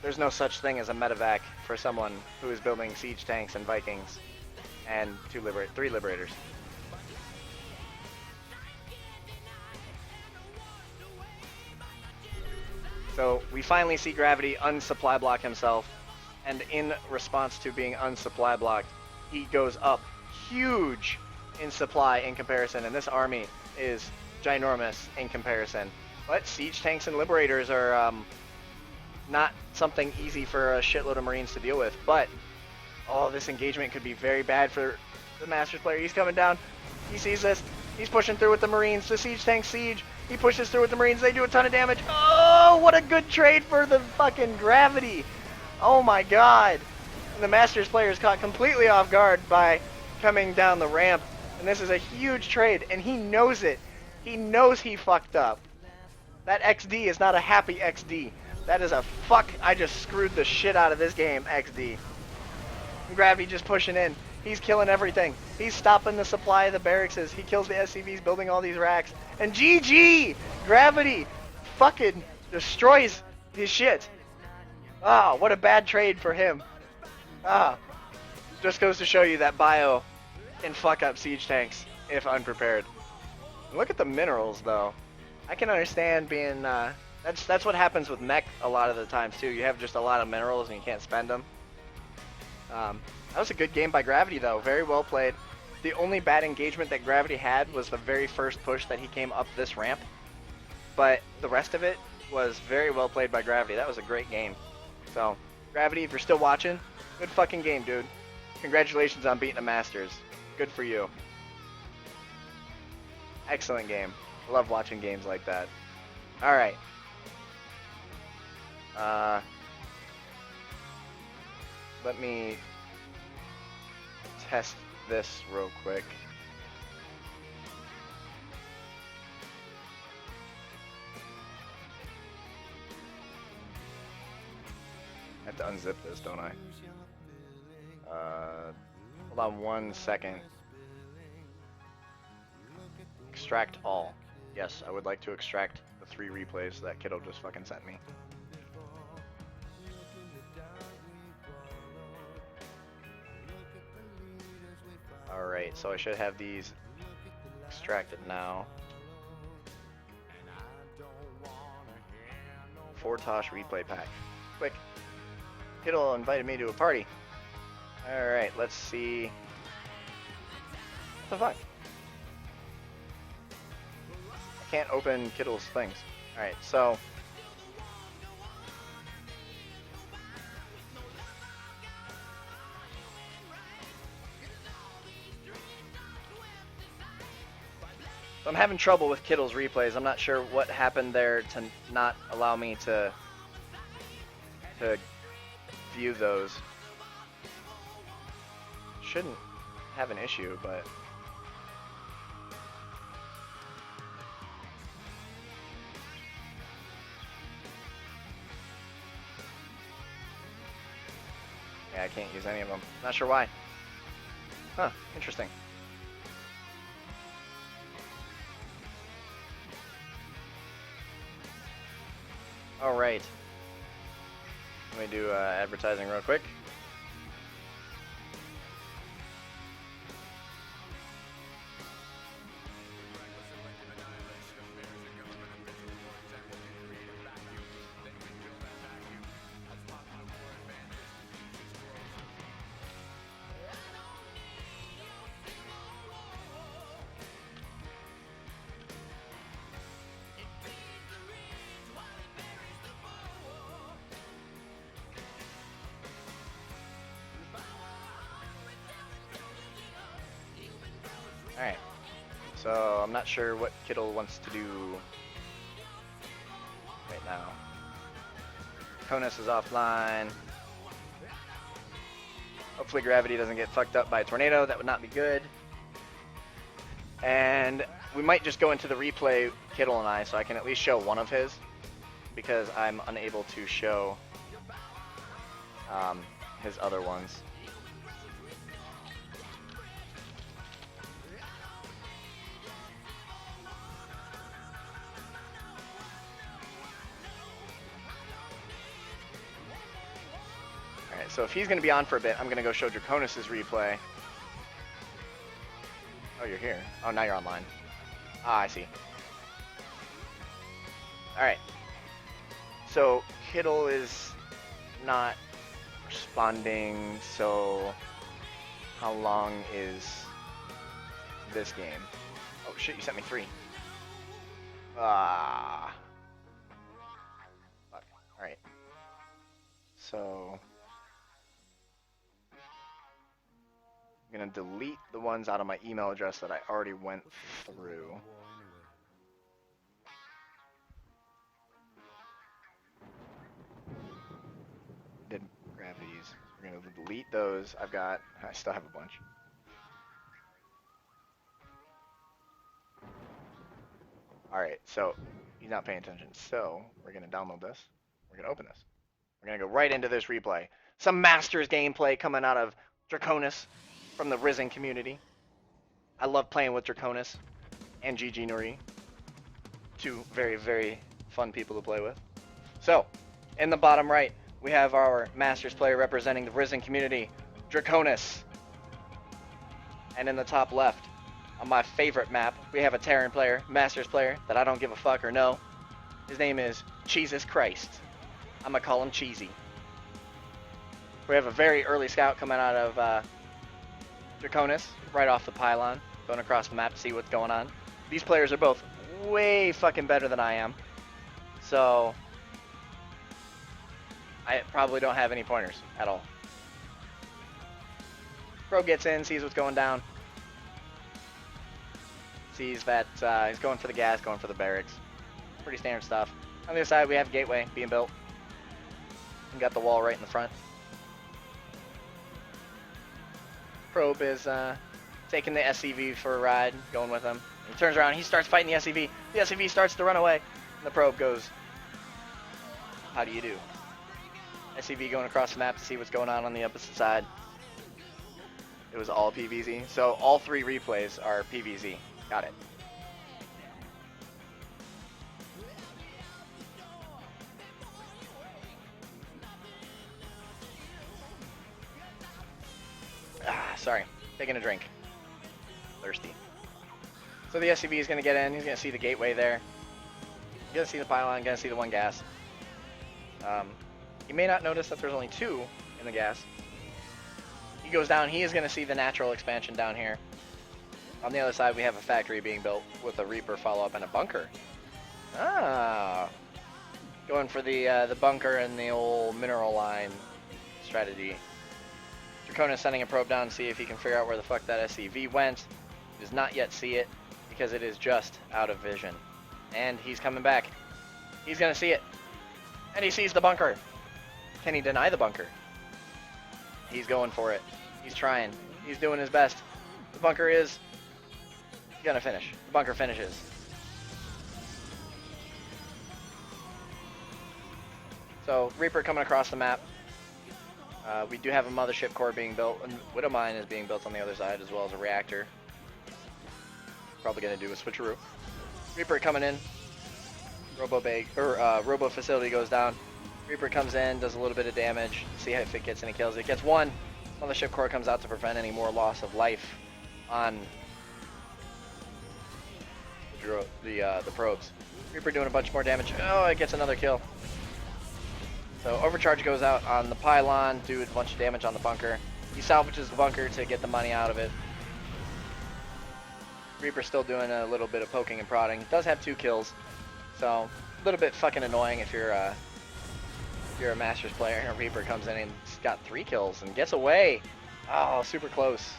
there's no such thing as a medevac for someone who is building siege tanks and Vikings and 3 Liberators. So we finally see Gravity unsupply block himself, and in response to being unsupply blocked, he goes up huge in supply in comparison, and this army is ginormous in comparison. But siege tanks and Liberators are not something easy for a shitload of Marines to deal with, but oh, this engagement could be very bad for the Masters player. He's coming down, he sees this, he's pushing through with the Marines, the siege tank siege, he pushes through with the Marines, they do a ton of damage. Oh, what a good trade for the fucking Gravity. Oh my god. And the Masters player is caught completely off guard by coming down the ramp, and this is a huge trade, and he knows it. He knows he fucked up. That XD is not a happy XD. That is a fuck, I just screwed the shit out of this game XD. And Gravity just pushing in. He's killing everything. He's stopping the supply of the barracks. He kills the SCVs building all these racks. And GG! Gravity fucking destroys his shit. Ah, what a bad trade for him. Ah, just goes to show you that bio can fuck up siege tanks if unprepared. Look at the minerals though. I can understand being, that's what happens with mech a lot of the times too. You have just a lot of minerals and you can't spend them. That was a good game by Gravity though, very well played. The only bad engagement that Gravity had was the very first push that he came up this ramp. But the rest of it was very well played by Gravity. That was a great game. So, Gravity, if you're still watching, good fucking game, dude. Congratulations on beating the Masters. Good for you. Excellent game. I love watching games like that. Alright. Let me test this real quick. I have to unzip this, don't I? Hold on 1 second. Extract all. Yes, I would like to extract the 3 replays that kiddo just fucking sent me. Alright, so I should have these extracted now. Fortosh replay pack. Quick. Kiddo invited me to a party. Alright, let's see. What the fuck? I can't open Kittle's things. Alright, so So I'm having trouble with Kittle's replays. I'm not sure what happened there to not allow me to view those. Shouldn't have an issue, but yeah, I can't use any of them. Not sure why. Huh, interesting. All right. Let me do advertising real quick. Alright, so I'm not sure what Kittle wants to do right now. Draconis is offline. Hopefully gravity doesn't get fucked up by a tornado. That would not be good. And we might just go into the replay, Kittle and I, so I can at least show one of his, because I'm unable to show his other ones. So if he's going to be on for a bit, I'm going to go show Draconis' replay. Oh, you're here. Oh, now you're online. Ah, I see. Alright. So Kittle is not responding, so how long is this game? Oh shit, you sent me 3. Ah. Fuck. Alright. So I'm going to delete the ones out of my email address that I already went through. Did gravities. We're going to delete those. I still have a bunch. Alright, so he's not paying attention. So we're going to download this. We're going to open this. We're going to go right into this replay. Some Masters gameplay coming out of Draconis from the Ris3n community. I love playing with Draconis and GG Nuri. 2 very, very fun people to play with. So, in the bottom right, we have our Masters player representing the Ris3n community, Draconis. And in the top left, on my favorite map, we have a Terran player, Masters player, that I don't give a fuck or know. His name is ChesusChrist. I'm gonna call him Cheesy. We have a very early scout coming out of Draconis, right off the pylon, going across the map to see what's going on. These players are both way fucking better than I am, so I probably don't have any pointers at all. Pro gets in, sees what's going down, sees that he's going for the gas, going for the barracks. Pretty standard stuff. On the other side, we have Gateway being built. We got the wall right in the front. Probe is taking the SCV for a ride, going with him. He turns around, he starts fighting the SCV. The SCV starts to run away. And the probe goes, how do you do? SCV going across the map to see what's going on the opposite side. It was all PVZ. So all 3 replays are PVZ. Got it. Sorry, taking a drink. Thirsty. So the SCV is going to get in. He's going to see the gateway there. He's going to see the pylon. Going to see the 1 gas. You may not notice that there's only 2 in the gas. He goes down. He is going to see the natural expansion down here. On the other side, we have a factory being built with a Reaper follow-up and a bunker. Ah. Going for the bunker and the old mineral line strategy. Draconis sending a probe down to see if he can figure out where the fuck that SCV went. He does not yet see it. because it is just out of vision. And he's coming back. He's going to see it. And he sees the bunker. Can he deny the bunker? He's going for it. He's trying. He's doing his best. The bunker is going to finish. The bunker finishes. So, Reaper coming across the map. We do have a mothership core being built, and Widow Mine is being built on the other side, as well as a reactor. Probably going to do a switcheroo. Reaper coming in. Robo facility goes down. Reaper comes in, does a little bit of damage. See if it gets any kills. It gets one. Mothership core comes out to prevent any more loss of life on the probes. Reaper doing a bunch more damage. Oh, it gets another kill. So Overcharge goes out on the pylon, do a bunch of damage on the bunker. He salvages the bunker to get the money out of it. Reaper's still doing a little bit of poking and prodding. Does have 2 kills, so a little bit fucking annoying if you're a Masters player and Reaper comes in and he's got 3 kills and gets away. Oh, super close.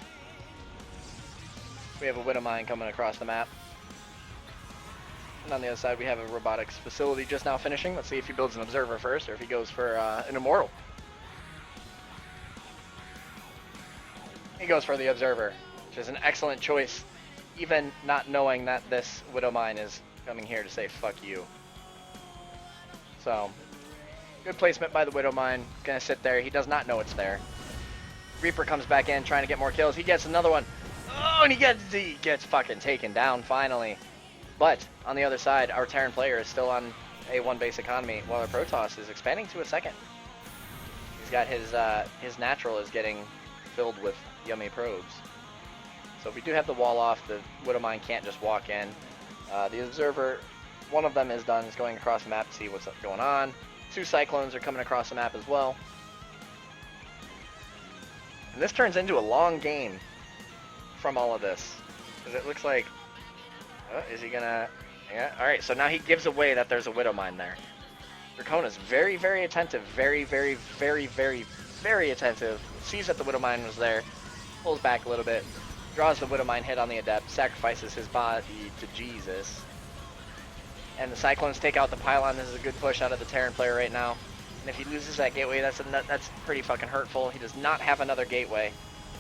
We have a Widow Mine coming across the map. And on the other side, we have a robotics facility just now finishing. Let's see if he builds an observer first, or if he goes for an immortal. He goes for the observer, which is an excellent choice, even not knowing that this Widow Mine is coming here to say fuck you. So, good placement by the Widow Mine. Gonna sit there. He does not know it's there. Reaper comes back in, trying to get more kills. He gets another one. Oh, and he gets fucking taken down finally. But, on the other side, our Terran player is still on a 1-base economy, while our Protoss is expanding to a 2nd. He's got his natural is getting filled with yummy probes. So we do have the wall off. The Widow Mine can't just walk in. The Observer, one of them is done. Is going across the map to see what's going on. 2 Cyclones are coming across the map as well. And this turns into a long game from all of this. Because it looks like... is he gonna... Yeah, alright, so now he gives away that there's a Widow Mine there. Draconis, very, very attentive. Very, very, very, very, very attentive. Sees that the Widow Mine was there. Pulls back a little bit. Draws the Widow Mine hit on the Adept. Sacrifices his body to Jesus. And the Cyclones take out the pylon. This is a good push out of the Terran player right now. And if he loses that gateway, that's pretty fucking hurtful. He does not have another gateway.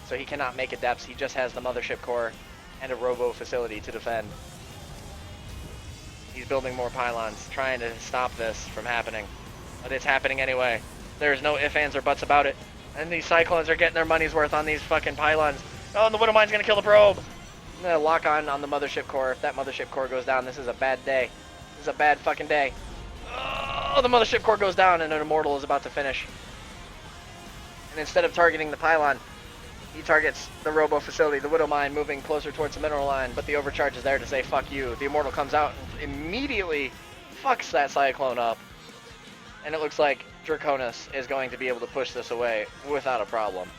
So he cannot make Adepts. He just has the Mothership Core and a Robo facility to defend. He's building more pylons, trying to stop this from happening. But it's happening anyway. There's no ifs, ands, or buts about it. And these Cyclones are getting their money's worth on these fucking pylons. Oh, and the Widow Mine's gonna kill the probe! I'm gonna lock on the Mothership Core. If that Mothership Core goes down, this is a bad day. This is a bad fucking day. Oh, the Mothership Core goes down and an Immortal is about to finish. And instead of targeting the pylon, he targets the Robo facility, the Widow Mine moving closer towards the mineral line, but the Overcharge is there to say fuck you. The Immortal comes out and immediately fucks that Cyclone up. And it looks like Draconis is going to be able to push this away without a problem.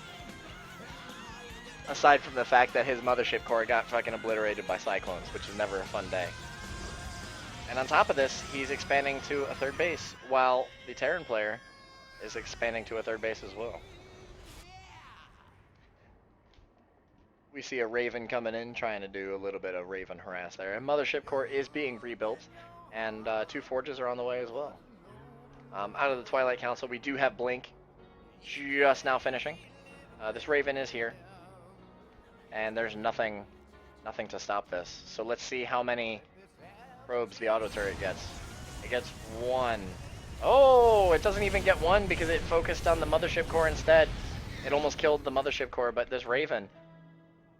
Aside from the fact that his Mothership Core got fucking obliterated by Cyclones, which is never a fun day. And on top of this, he's expanding to a 3rd base, while the Terran player is expanding to a 3rd base as well. We see a Raven coming in, trying to do a little bit of Raven harass there. And Mothership Core is being rebuilt, and 2 Forges are on the way as well. Out of the Twilight Council, we do have Blink just now finishing. This Raven is here, and there's nothing to stop this. So let's see how many probes the auto turret gets. It gets 1. Oh, it doesn't even get 1 because it focused on the Mothership Core instead. It almost killed the Mothership Core, but this Raven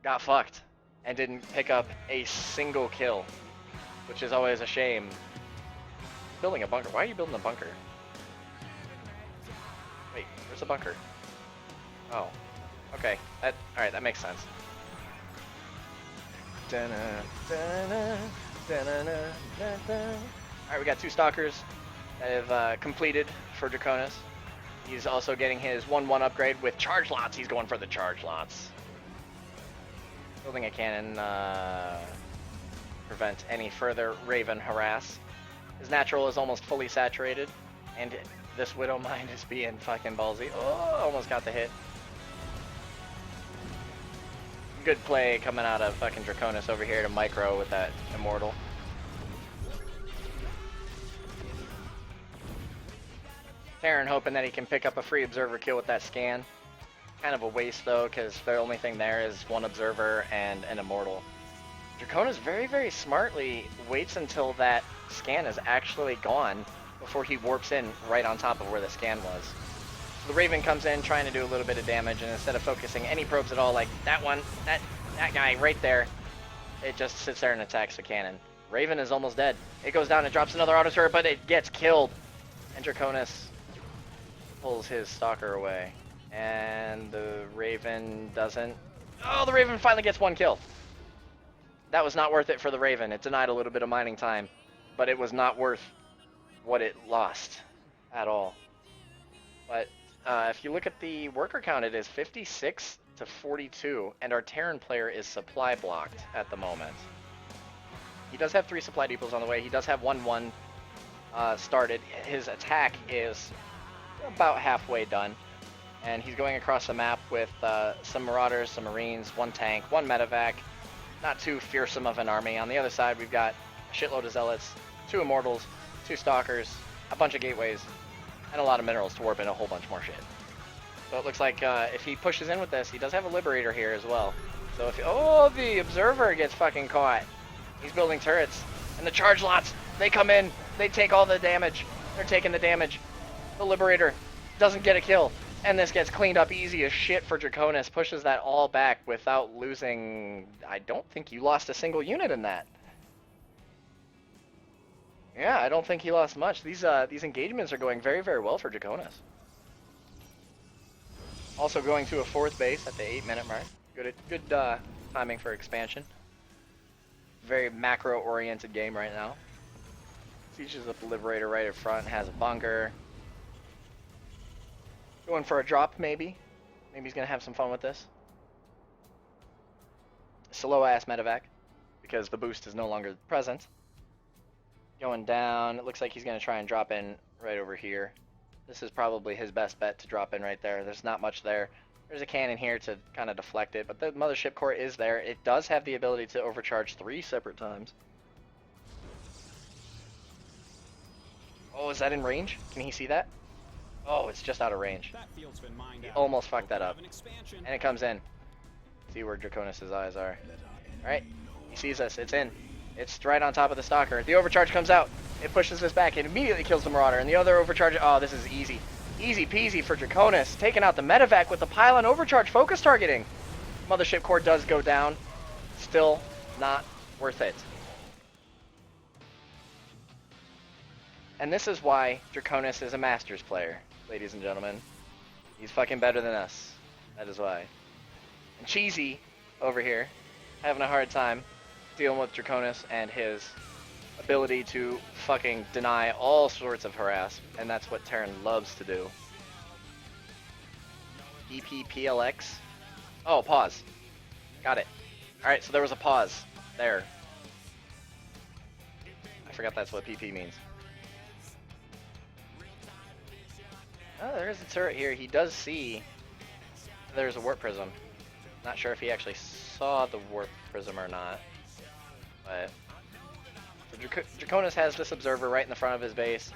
got fucked and didn't pick up a single kill, which is always a shame. Building a bunker. Why are you building a bunker? Wait, where's the bunker? Oh, okay. Alright, that makes sense. Alright, we got 2 Stalkers that have completed for Draconis. He's also getting his 1-1 upgrade with charge lots. He's going for the charge lots. Building a cannon, prevent any further Raven harass. His natural is almost fully saturated, and this Widow Mine is being fucking ballsy. Oh, almost got the hit. Good play coming out of fucking Draconis over here to micro with that Immortal. Terran hoping that he can pick up a free Observer kill with that scan. Kind of a waste though, because the only thing there is one Observer and an Immortal. Draconis very, very smartly waits until that scan is actually gone before he warps in right on top of where the scan was. So the Raven comes in trying to do a little bit of damage, and instead of focusing any probes at all, like that one, that guy right there, it just sits there and attacks the cannon. Raven is almost dead. It goes down and drops another auto turret, but it gets killed. And Draconis pulls his Stalker away. And the Raven doesn't. Oh, the Raven finally gets one kill. That was not worth it for the Raven. It denied a little bit of mining time, but it was not worth what it lost at all. But if you look at the worker count, it is 56 to 42, and our Terran player is supply blocked at the moment. He does have 3 supply depots on the way. He does have 1-1 started. His attack is about halfway done, and he's going across the map with some Marauders, some Marines, 1 tank, 1 medevac. Not too fearsome of an army. On the other side, we've got a shitload of Zealots, 2 Immortals, 2 Stalkers, a bunch of Gateways, and a lot of minerals to warp in a whole bunch more shit. So it looks like if he pushes in with this, he does have a Liberator here as well. So if oh, the Observer gets fucking caught. He's building turrets, and the charge lots, they come in, they take all the damage. They're taking the damage. The Liberator doesn't get a kill, and this gets cleaned up easy as shit for Draconis. Pushes that all back without losing. I don't think you lost a single unit in that. Yeah, I don't think he lost much. These engagements are going very, very well for Draconis. Also going to a 4th base at the 8-minute mark. Good timing for expansion. Very macro-oriented game right now. Sieges up the Liberator right in front, has a bunker. Going for a drop, maybe. Maybe he's going to have some fun with this. Slow-ass medevac, because the boost is no longer present. Going down, it looks like he's going to try and drop in right over here. This is probably his best bet to drop in right there. There's not much there. There's a cannon here to kind of deflect it, but the mothership core is there. It does have the ability to overcharge 3 separate times. Oh, is that in range? Can he see that? Oh, it's just out of range. He almost fucked that up. And it comes in. See where Draconis' eyes are. Alright, he sees us. It's in. It's right on top of the Stalker. The overcharge comes out. It pushes this back. It immediately kills the Marauder. And the other overcharge... Oh, this is easy. Easy peasy for Draconis. Taking out the medevac with the pylon overcharge focus targeting. Mothership core does go down. Still not worth it. And this is why Draconis is a Masters player, ladies and gentlemen. He's fucking better than us. That is why. And Cheesy over here, having a hard time dealing with Draconis and his ability to fucking deny all sorts of harass, and that's what Terran loves to do. EPPLX. Oh, pause. Got it. Alright, so there was a pause there. I forgot that's what PP means. Oh, there's a turret here. He does see there's a warp prism. Not sure if he actually saw the warp prism or not. But Draconis has this observer right in the front of his base.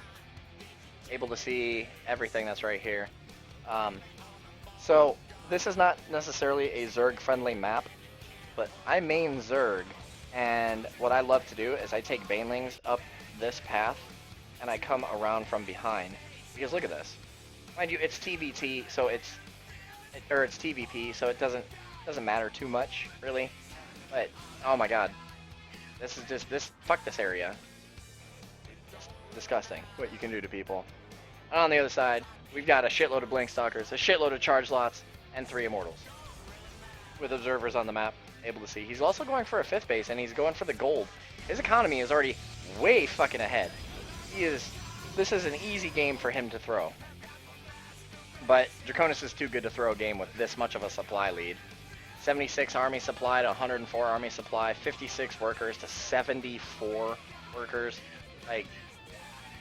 Able to see everything that's right here. So this is not necessarily a Zerg-friendly map, but I main Zerg, and what I love to do is I take Banelings up this path, and I come around from behind. Because look at this. Mind you, it's TVT, so it's TVP, so it doesn't matter too much, really. But oh my god, this is just fuck this area. It's disgusting what you can do to people. And on the other side, we've got a shitload of Blink Stalkers, a shitload of charge lots, and 3 Immortals with observers on the map, able to see. He's also going for a 5th base, and he's going for the gold. His economy is already way fucking ahead. This is an easy game for him to throw. But Draconis is too good to throw a game with this much of a supply lead. 76 army supply to 104 army supply, 56 workers to 74 workers. Like,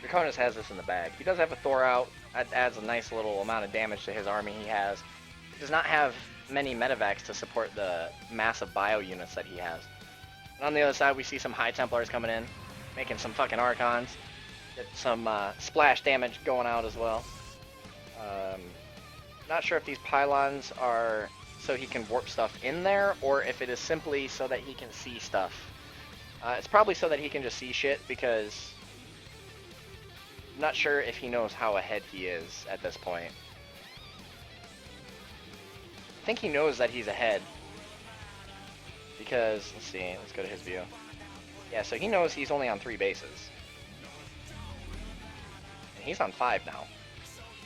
Draconis has this in the bag. He does have a Thor out. That adds a nice little amount of damage to his army he has. He does not have many medevacs to support the massive bio units that he has. And on the other side, we see some High Templars coming in, making some fucking Archons. Get some splash damage going out as well. Not sure if these pylons are so he can warp stuff in there, or if it is simply so that he can see stuff. It's probably so that he can just see shit, because I'm not sure if he knows how ahead he is at this point. I think he knows that he's ahead, because, let's see, let's go to his view. Yeah, so he knows he's only on 3 bases. And he's on 5 now.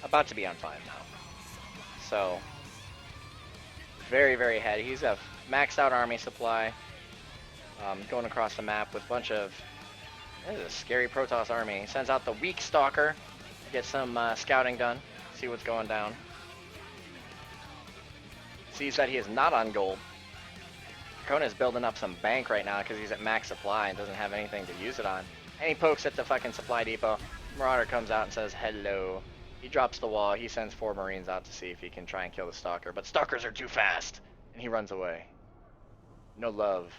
About to be on 5 now. So, very, very ahead. He's a maxed out army supply. Going across the map with a bunch of... This is a scary Protoss army. He sends out the weak Stalker to get some scouting done. See what's going down. Sees that he is not on gold. Draconis is building up some bank right now because he's at max supply and doesn't have anything to use it on. And he pokes at the fucking supply depot. Marauder comes out and says hello. He drops the wall. He sends 4 Marines out to see if he can try and kill the Stalker. But Stalkers are too fast. And he runs away. No love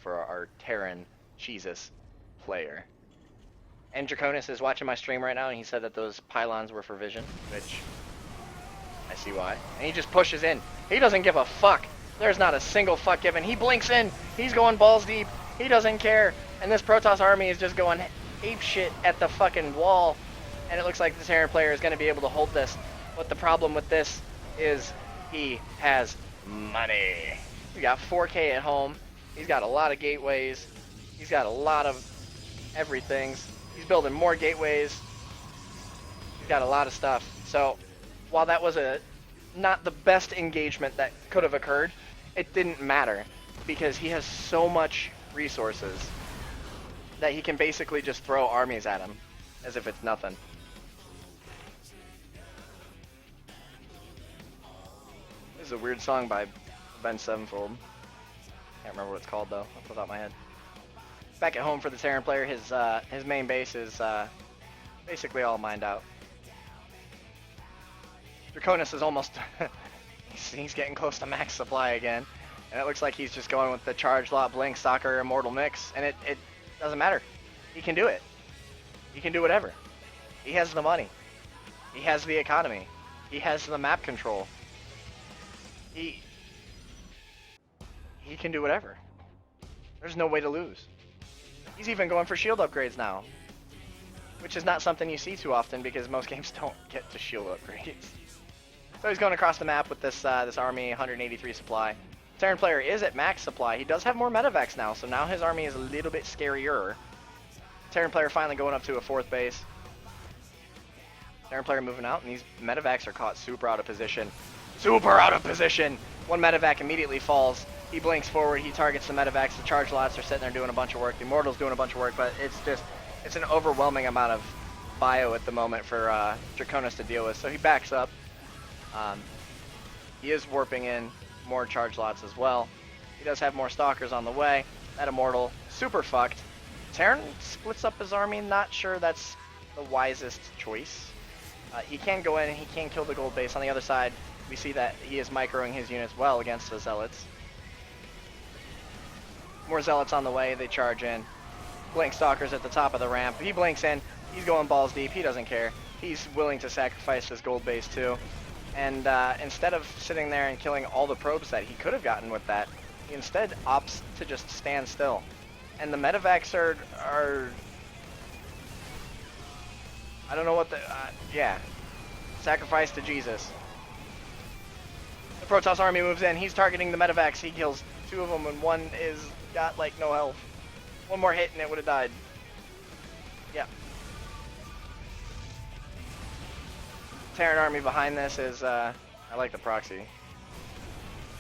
for our Terran Jesus player. And Draconis is watching my stream right now, and he said that those pylons were for vision, which I see why. And he just pushes in. He doesn't give a fuck. There's not a single fuck given. He blinks in. He's going balls deep. He doesn't care. And this Protoss army is just going ape shit at the fucking wall. And it looks like the Terran player is going to be able to hold this. But the problem with this is he has money. He got 4K at home. He's got a lot of gateways. He's got a lot of everythings. He's building more gateways. He's got a lot of stuff. So while that was not the best engagement that could have occurred, it didn't matter because he has so much resources that he can basically just throw armies at him as if it's nothing. This is a weird song by Ben Sevenfold. Can't remember what it's called though, off the top of my head. Back at home for the Terran player, his main base is basically all mined out. Draconis is almost he's getting close to max supply again, and it looks like he's just going with the Charge Lot Blink Stalker Immortal mix, and it doesn't matter. He can do it. He can do whatever. He has the money. He has the economy. He has the map control. He can do whatever. There's no way to lose. He's even going for shield upgrades now, which is not something you see too often because most games don't get to shield upgrades. So he's going across the map with this army, 183 supply. Terran player is at max supply. He does have more medevacs now, so now his army is a little bit scarier. Terran player finally going up to a 4th base. Terran player moving out, and these medevacs are caught super out of position. Super out of position! One medevac immediately falls. He blinks forward, he targets the medevacs, the charge lots are sitting there doing a bunch of work, the Immortal's doing a bunch of work, but it's an overwhelming amount of bio at the moment for Draconis to deal with, so he backs up. He is warping in more charge lots as well. He does have more Stalkers on the way. That Immortal, super fucked. Terran splits up his army, not sure that's the wisest choice. He can go in and he can kill the gold base. On the other side, we see that he is microing his units well against the Zealots. More Zealots on the way, they charge in. Blink Stalkers at the top of the ramp. He blinks in, he's going balls deep, he doesn't care. He's willing to sacrifice this gold base too. And instead of sitting there and killing all the probes that he could have gotten with that, he instead opts to just stand still. And the medevacs are I don't know what the, yeah. Sacrifice to Jesus. The Protoss army moves in, he's targeting the medevacs, he kills 2 of them and 1 is got like no health. 1 more hit and it would have died. Yeah. Terran army behind this is, I like the proxy.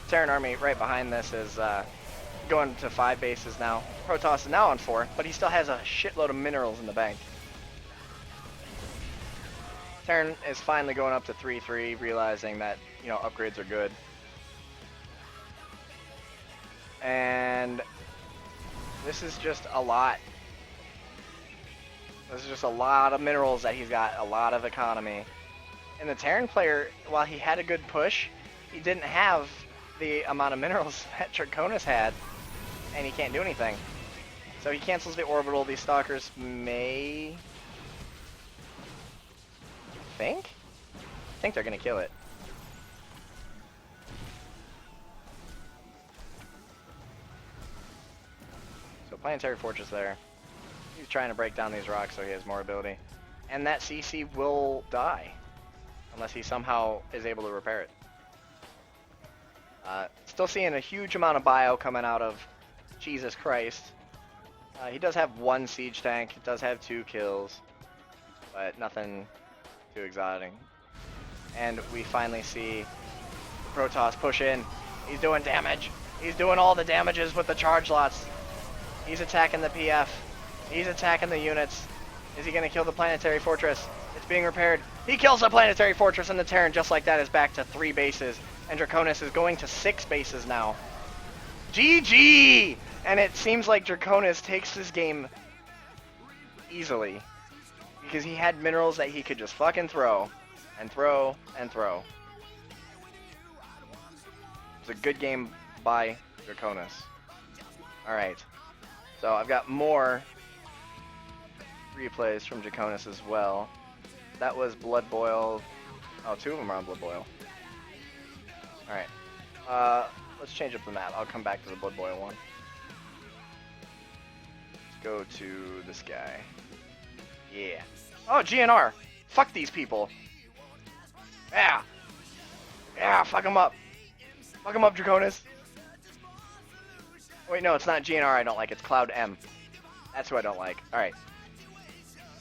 Terran army right behind this is going to 5 bases now. Protoss is now on 4, but he still has a shitload of minerals in the bank. Terran is finally going up to 3-3, realizing that, you know, upgrades are good. And this is just a lot. This is just a lot of minerals that he's got, a lot of economy. And the Terran player, while he had a good push, he didn't have the amount of minerals that Draconis had, and he can't do anything. So he cancels the orbital. These stalkers may... I think they're gonna kill it. So Planetary Fortress there. He's trying to break down these rocks so he has more ability. And that CC will die. Unless he somehow is able to repair it. Still seeing a huge amount of bio coming out of ChesusChrist. He does have 1 siege tank. He does have 2 kills. But nothing too exotic. And we finally see Protoss push in. He's doing damage. He's doing all the damages with the charge lots. He's attacking the PF. He's attacking the units. Is he going to kill the Planetary Fortress? It's being repaired. He kills the Planetary Fortress, and the Terran just like that is back to 3 bases. And Draconis is going to 6 bases now. GG! And it seems like Draconis takes this game easily. Because he had minerals that he could just fucking throw. And throw, and throw. It was a good game by Draconis. Alright. So I've got more replays from Draconis as well. That was Blood Boil. Oh, 2 of them are on Blood Boil. Alright. Let's change up the map. I'll come back to the Blood Boil one. Let's go to this guy. Yeah. Oh, GNR! Fuck these people! Yeah! Yeah, fuck them up! Fuck them up, Draconis! Wait, no, it's not GNR I don't like, it's Cloud M. That's who I don't like. Alright.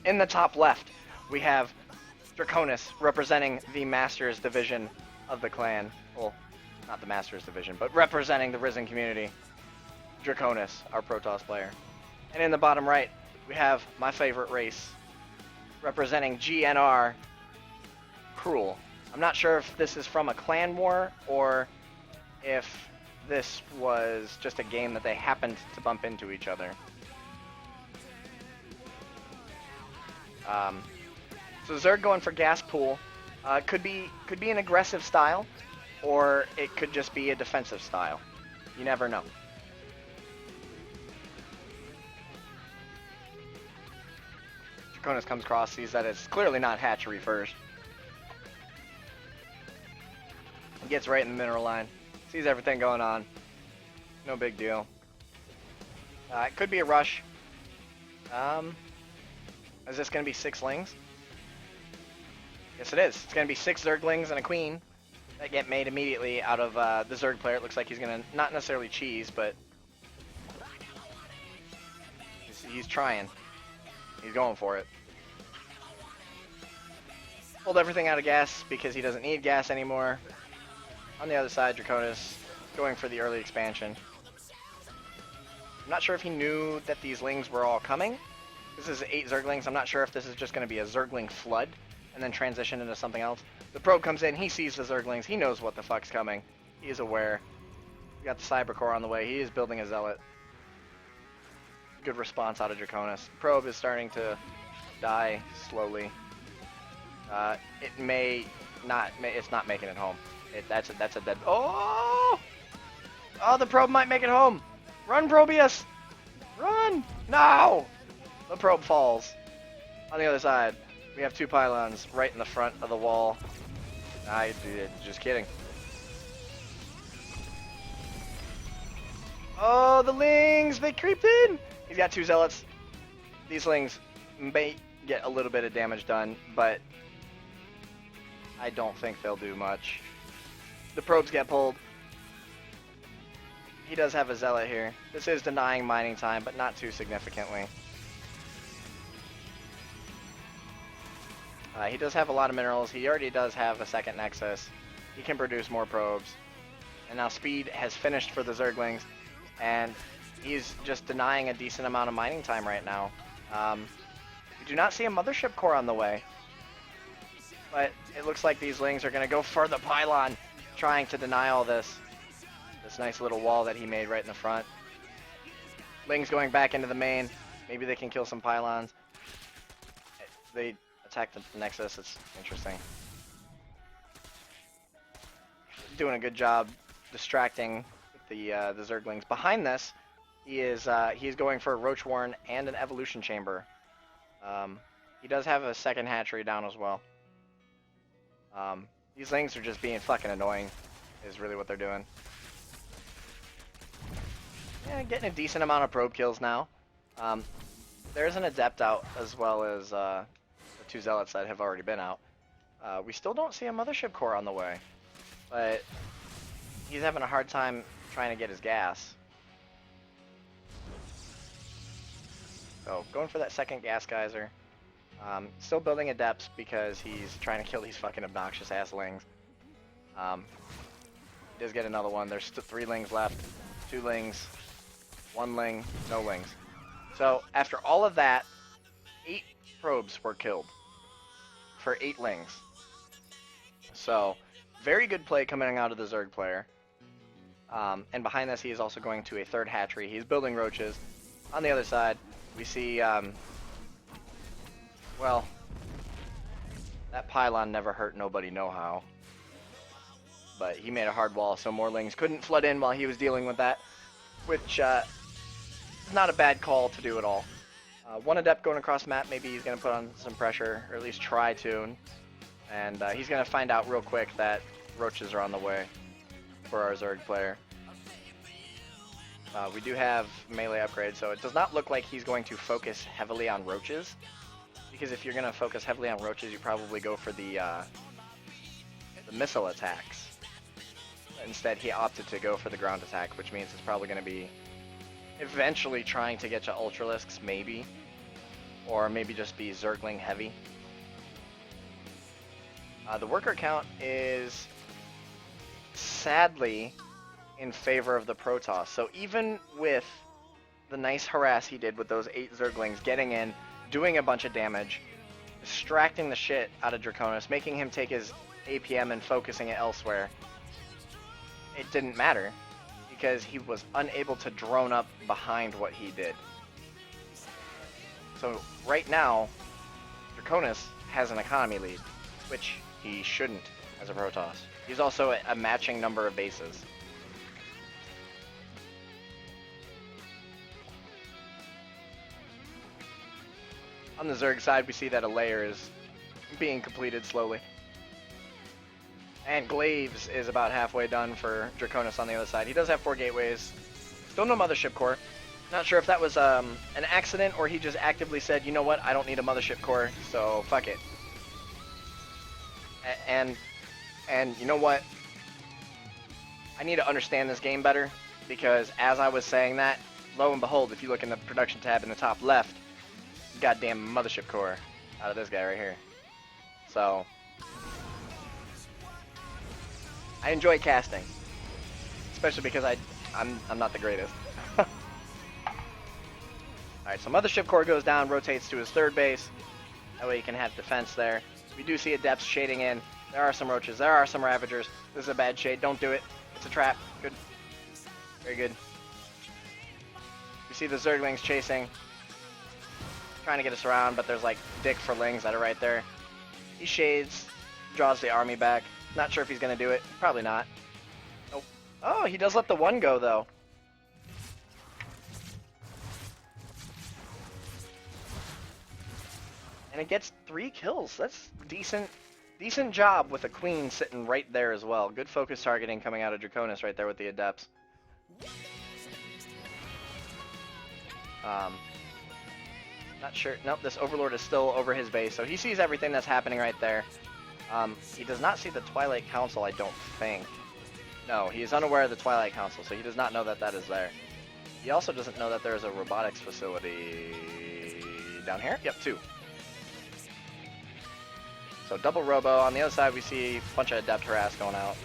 In the top left, we have Draconis representing the Masters division of the clan. Well, not the Masters division, but representing the Ris3n community. Draconis, our Protoss player. And in the bottom right, we have my favorite race, representing GNR, Cruel. I'm not sure if this is from a clan war, or if this was just a game that they happened to bump into each other. So Zerg going for gas pool could be an aggressive style, or it could just be a defensive style. You never know. Draconis comes across, sees that it's clearly not hatchery first. He gets right in the mineral line, sees everything going on. No big deal. It could be a rush. Is this going to be 6 lings? Yes, it is. It's going to be 6 Zerglings and a queen that get made immediately out of the Zerg player. It looks like he's going to not necessarily cheese, but he's trying. He's going for it. Pulled everything out of gas because he doesn't need gas anymore. On the other side, Draconis going for the early expansion. I'm not sure if he knew that these lings were all coming. This is 8 Zerglings. I'm not sure if this is just going to be a Zergling flood and then transition into something else. The probe comes in. He sees the Zerglings. He knows what the fuck's coming. He is aware. We got the Cybercore on the way. He is building a Zealot. Good response out of Draconis. Probe is starting to die slowly. It may not. It's not making it home. That's a dead. Oh! Oh, the probe might make it home. Run, Probius! Run! No! The probe falls. On the other side, we have 2 pylons right in the front of the wall. Just kidding. Oh, the lings! They creeped in! He's got 2 zealots. These lings may get a little bit of damage done, but I don't think they'll do much. The probes get pulled. He does have a zealot here. This is denying mining time, but not too significantly. He does have a lot of minerals. He already does have a second nexus. He can produce more probes. And now speed has finished for the Zerglings, and he's just denying a decent amount of mining time right now. We do not see a mothership core on the way, but it looks like these lings are going to go for the pylon, trying to deny all this. This nice little wall that he made right in the front. Lings going back into the main. Maybe they can kill some pylons. They attack the Nexus. It's interesting. doing a good job distracting the Zerglings. Behind this, he's going for a Roach Warren and an Evolution Chamber. He does have a second hatchery down as well. These Lings are just being fucking annoying, is really what they're doing. Yeah, getting a decent amount of probe kills now. There's an Adept out as well as the 2 Zealots that have already been out. We still don't see a Mothership Core on the way, but he's having a hard time trying to get his gas. So going for that second gas geyser. Still building Adepts because he's trying to kill these fucking obnoxious ass Lings. He does get another one. There's 3 Lings left. 2 Lings. 1 Ling. No Lings. So after all of that, 8 probes were killed for 8 Lings. So very good play coming out of the Zerg player. And behind this, he is also going to a 3rd hatchery. He's building roaches. On the other side, we see, well, that pylon never hurt nobody know how. But he made a hard wall, so more Lings couldn't flood in while he was dealing with that, which is not a bad call to do at all. 1 Adept going across the map, maybe he's going to put on some pressure, or at least try to. And he's going to find out real quick that roaches are on the way for our Zerg player. We do have melee upgrade, so it does not look like he's going to focus heavily on roaches. Because if you're going to focus heavily on roaches, you probably go for the missile attacks. Instead, he opted to go for the ground attack, which means it's probably going to be eventually trying to get to Ultralisks, maybe. Or maybe just be Zergling heavy. The worker count is sadly in favor of the Protoss. So even with the nice harass he did with those 8 Zerglings, getting in, doing a bunch of damage, distracting the shit out of Draconis, making him take his APM and focusing it elsewhere, it didn't matter because he was unable to drone up behind what he did. So right now, Draconis has an economy lead, which he shouldn't as a Protoss. He's also a matching number of bases. On the Zerg side, we see that a layer is being completed slowly. And Glaives is about halfway done for Draconis on the other side. He does have 4 gateways. Still no Mothership Core. Not sure if that was an accident or he just actively said, you know what, I don't need a Mothership Core, so fuck it. And you know what? I need to understand this game better, because as I was saying that, lo and behold, if you look in the production tab in the top left, goddamn Mothership Core out of this guy right here. So I enjoy casting, especially because I'm not the greatest. Alright, so Mothership Core goes down, rotates to his 3rd base. That way you can have defense there. We do see Adepts shading in. There are some roaches. There are some Ravagers. This is a bad shade. Don't do it. It's a trap. Good. Very good. We see the Zerglings chasing. Trying to get us around, but there's like dick for Lings that are right there. He shades. Draws the army back. Not sure if he's going to do it. Probably not. Nope. Oh, he does let the 1 go, though. And it gets 3 kills. That's decent job with a Queen sitting right there as well. Good focus targeting coming out of Draconis right there with the Adepts. Not sure. Nope, this Overlord is still over his base, so he sees everything that's happening right there. He does not see the Twilight Council, I don't think. No, he is unaware of the Twilight Council, so he does not know that that is there. He also doesn't know that there is a robotics facility down here. Yep, 2. So double robo. On the other side, we see a bunch of Adept harass going out.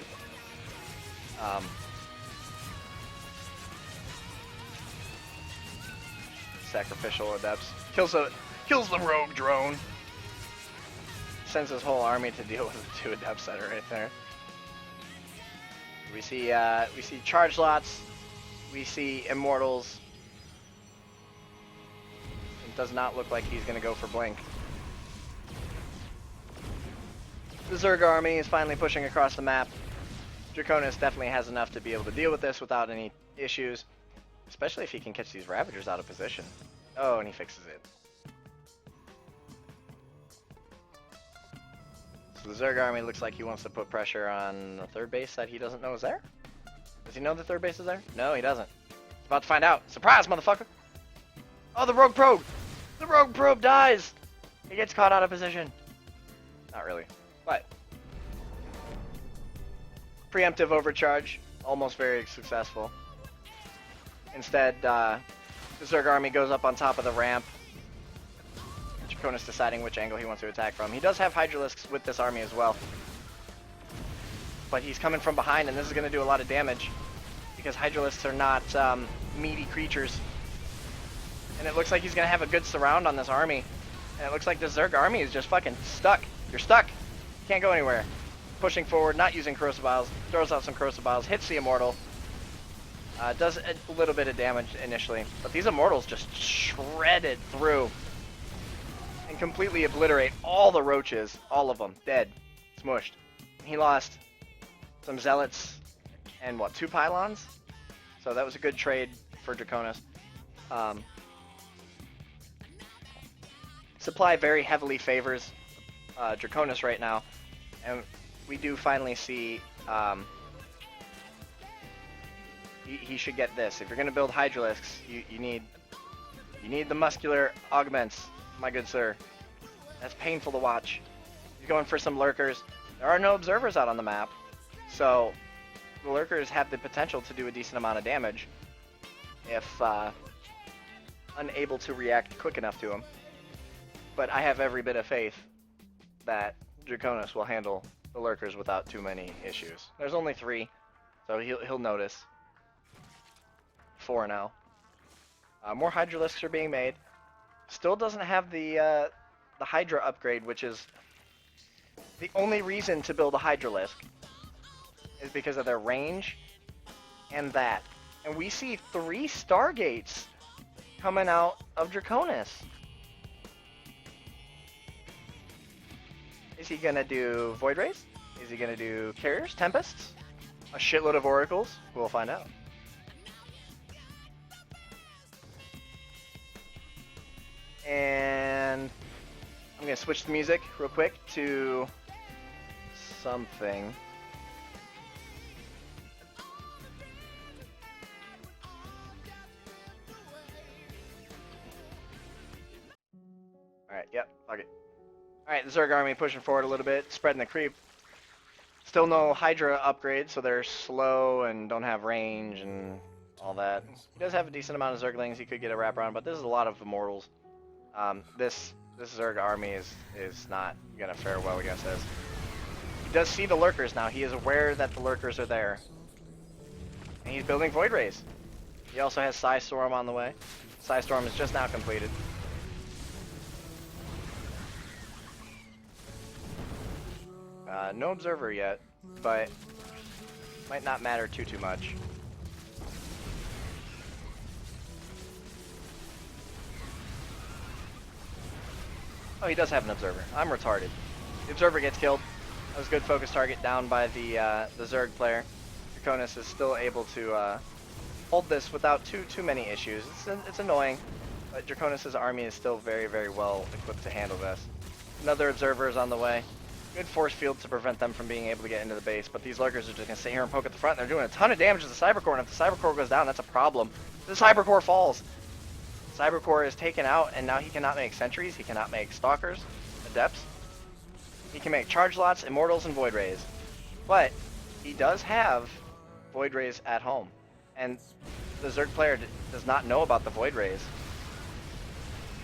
Sacrificial Adepts. Kills the rogue drone. Sends his whole army to deal with the 2 Adepts that are right there. We see charge lots. We see Immortals. It does not look like he's going to go for Blink. The Zerg army is finally pushing across the map. Draconis definitely has enough to be able to deal with this without any issues, especially if he can catch these Ravagers out of position. Oh, and he fixes it. So the Zerg army looks like he wants to put pressure on the third base that he doesn't know is there. Does he know the third base is there? No, he doesn't. He's about to find out. Surprise, motherfucker! Oh, the Rogue Probe! The Rogue Probe dies! He gets caught out of position. Not really, but preemptive overcharge, almost very successful. Instead, the Zerg army goes up on top of the ramp. Draconis deciding which angle he wants to attack from. He does have Hydralisks with this army as well. But he's coming from behind, and this is going to do a lot of damage. Because Hydralisks are not meaty creatures. And it looks like he's going to have a good surround on this army. And it looks like the Zerg army is just fucking stuck. You're stuck. Can't go anywhere. Pushing forward, not using Corrosive Vials. Throws out some Corrosive Vials, hits the Immortal. Does a little bit of damage initially. But these Immortals just shredded through. And completely obliterate all the roaches. All of them. Dead. Smushed. He lost some Zealots and what, 2 Pylons? So that was a good trade for Draconis. Supply very heavily favors Draconis right now. And we do finally see he should get this. If you're going to build Hydralisks, you need the muscular augments, my good sir. That's painful to watch. He's going for some lurkers. There are no observers out on the map, so the lurkers have the potential to do a decent amount of damage if unable to react quick enough to him. But I have every bit of faith that Draconis will handle the lurkers without too many issues. There's only 3, so he'll notice. 4 now. More Hydralisks are being made. Still doesn't have the Hydra upgrade, which is the only reason to build a Hydralisk is because of their range and that. And we see 3 Stargates coming out of Draconis. Is he gonna do Void Rays? Is he gonna do Carriers, Tempests? A shitload of Oracles? We'll find out. And I'm gonna switch the music real quick to something. Alright, yep, fuck it. Alright, the Zerg army pushing forward a little bit, spreading the creep. Still no Hydra upgrade, so they're slow and don't have range and all that. He does have a decent amount of Zerglings he could get a wrap around, but this is a lot of Immortals. This Zerg army is not gonna fare well against this. He does see the lurkers now. He is aware that the lurkers are there. And he's building Void Rays. He also has Psystorm on the way. Psystorm is just now completed. No observer yet, but might not matter too much. Oh, he does have an observer. I'm retarded. The observer gets killed. That was a good focus target down by the Zerg player. Draconis is still able to hold this without too many issues. It's annoying, but Draconis' army is still very well equipped to handle this. Another observer is on the way. Good force field to prevent them from being able to get into the base, but these lurkers are just going to sit here and poke at the front. They're doing a ton of damage to the Cybercore, and if the Cybercore goes down, that's a problem. The Cybercore falls. Cybercore is taken out, and now he cannot make sentries, he cannot make stalkers, adepts. He can make charge lots, immortals, and void rays. But he does have void rays at home, and the Zerg player does not know about the void rays.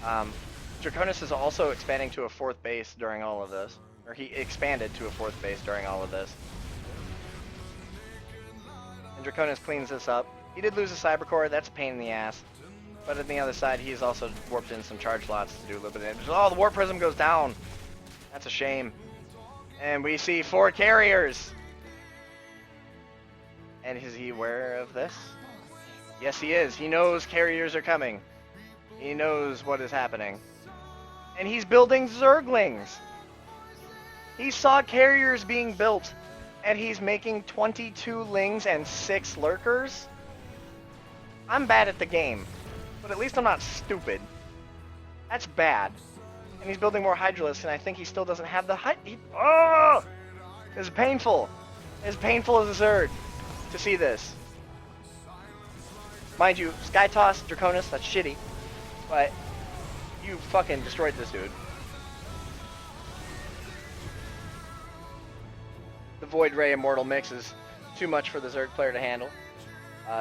Draconis is also expanding to a 4th base during all of this, or he expanded to a 4th base during all of this. And Draconis cleans this up. He did lose a Cybercore, that's a pain in the ass. But on the other side, he's also warped in some charge lots to do a little bit of damage. Oh, the Warp Prism goes down. That's a shame. And we see 4 carriers. And is he aware of this? Yes, he is. He knows carriers are coming. He knows what is happening. And he's building Zerglings. He saw carriers being built. And he's making 22 lings and 6 lurkers? I'm bad at the game, but at least I'm not stupid. That's bad. And he's building more Hydralisks, and I think he still doesn't have the oh! It's painful. It's painful as a Zerg to see this. Mind you, Sky Toss, Draconis, that's shitty. But you fucking destroyed this dude. The Void Ray Immortal mix is too much for the Zerg player to handle.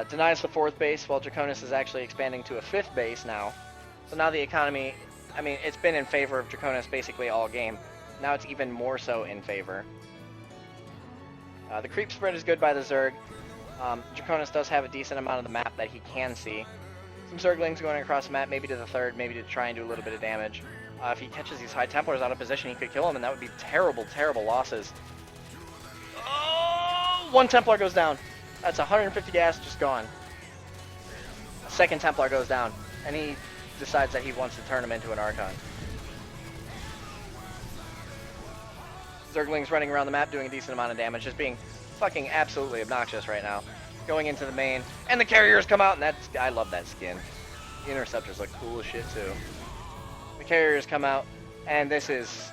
Denies the 4th base, while Draconis is actually expanding to a 5th base now. So now the economy, I mean, it's been in favor of Draconis basically all game. Now it's even more so in favor. The creep spread is good by the Zerg. Draconis does have a decent amount of the map that he can see. Some Zerglings going across the map, maybe to the 3rd, maybe to try and do a little bit of damage. If he catches these High Templars out of position, he could kill them, and that would be terrible, terrible losses. Oh! 1 Templar goes down. That's 150 gas just gone. 2nd Templar goes down, and he decides that he wants to turn him into an Archon. Zerglings running around the map doing a decent amount of damage, just being fucking absolutely obnoxious right now. Going into the main, and the carriers come out, and that's, I love that skin. The interceptors look cool as shit too. The carriers come out, and this is,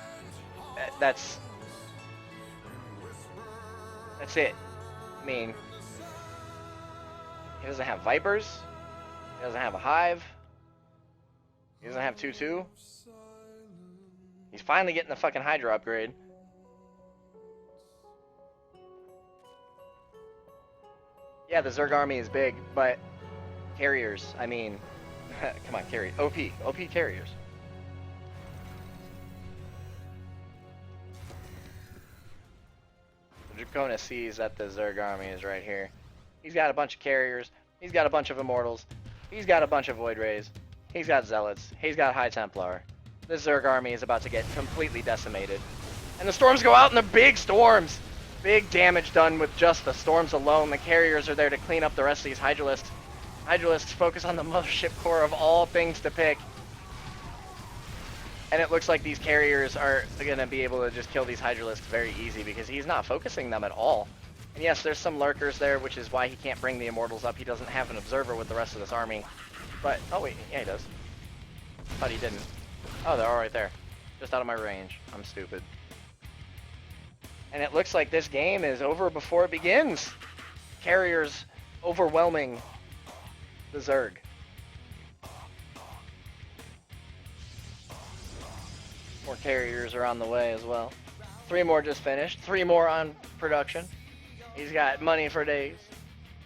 that's it. I mean, he doesn't have Vipers, he doesn't have a Hive, he doesn't have 2-2. He's finally getting the fucking Hydra upgrade. Yeah, the Zerg army is big, but carriers, I mean, come on, carry, OP carriers. Draconis sees that the Zerg army is right here. He's got a bunch of carriers, he's got a bunch of Immortals, he's got a bunch of Void Rays, he's got Zealots, he's got High Templar. This Zerg army is about to get completely decimated. And the storms go out, and the big storms! Big damage done with just the storms alone. The carriers are there to clean up the rest of these Hydralisks. Hydralisks focus on the mothership core of all things to pick. And it looks like these carriers are going to be able to just kill these Hydralisks very easy because he's not focusing them at all. And yes, there's some lurkers there, which is why he can't bring the Immortals up. He doesn't have an observer with the rest of this army. But, oh wait, yeah he does. Thought he didn't. Oh, they're all right there. Just out of my range. I'm stupid. And it looks like this game is over before it begins. Carriers overwhelming the Zerg. More carriers are on the way as well. 3 more just finished. 3 more on production. He's got money for days.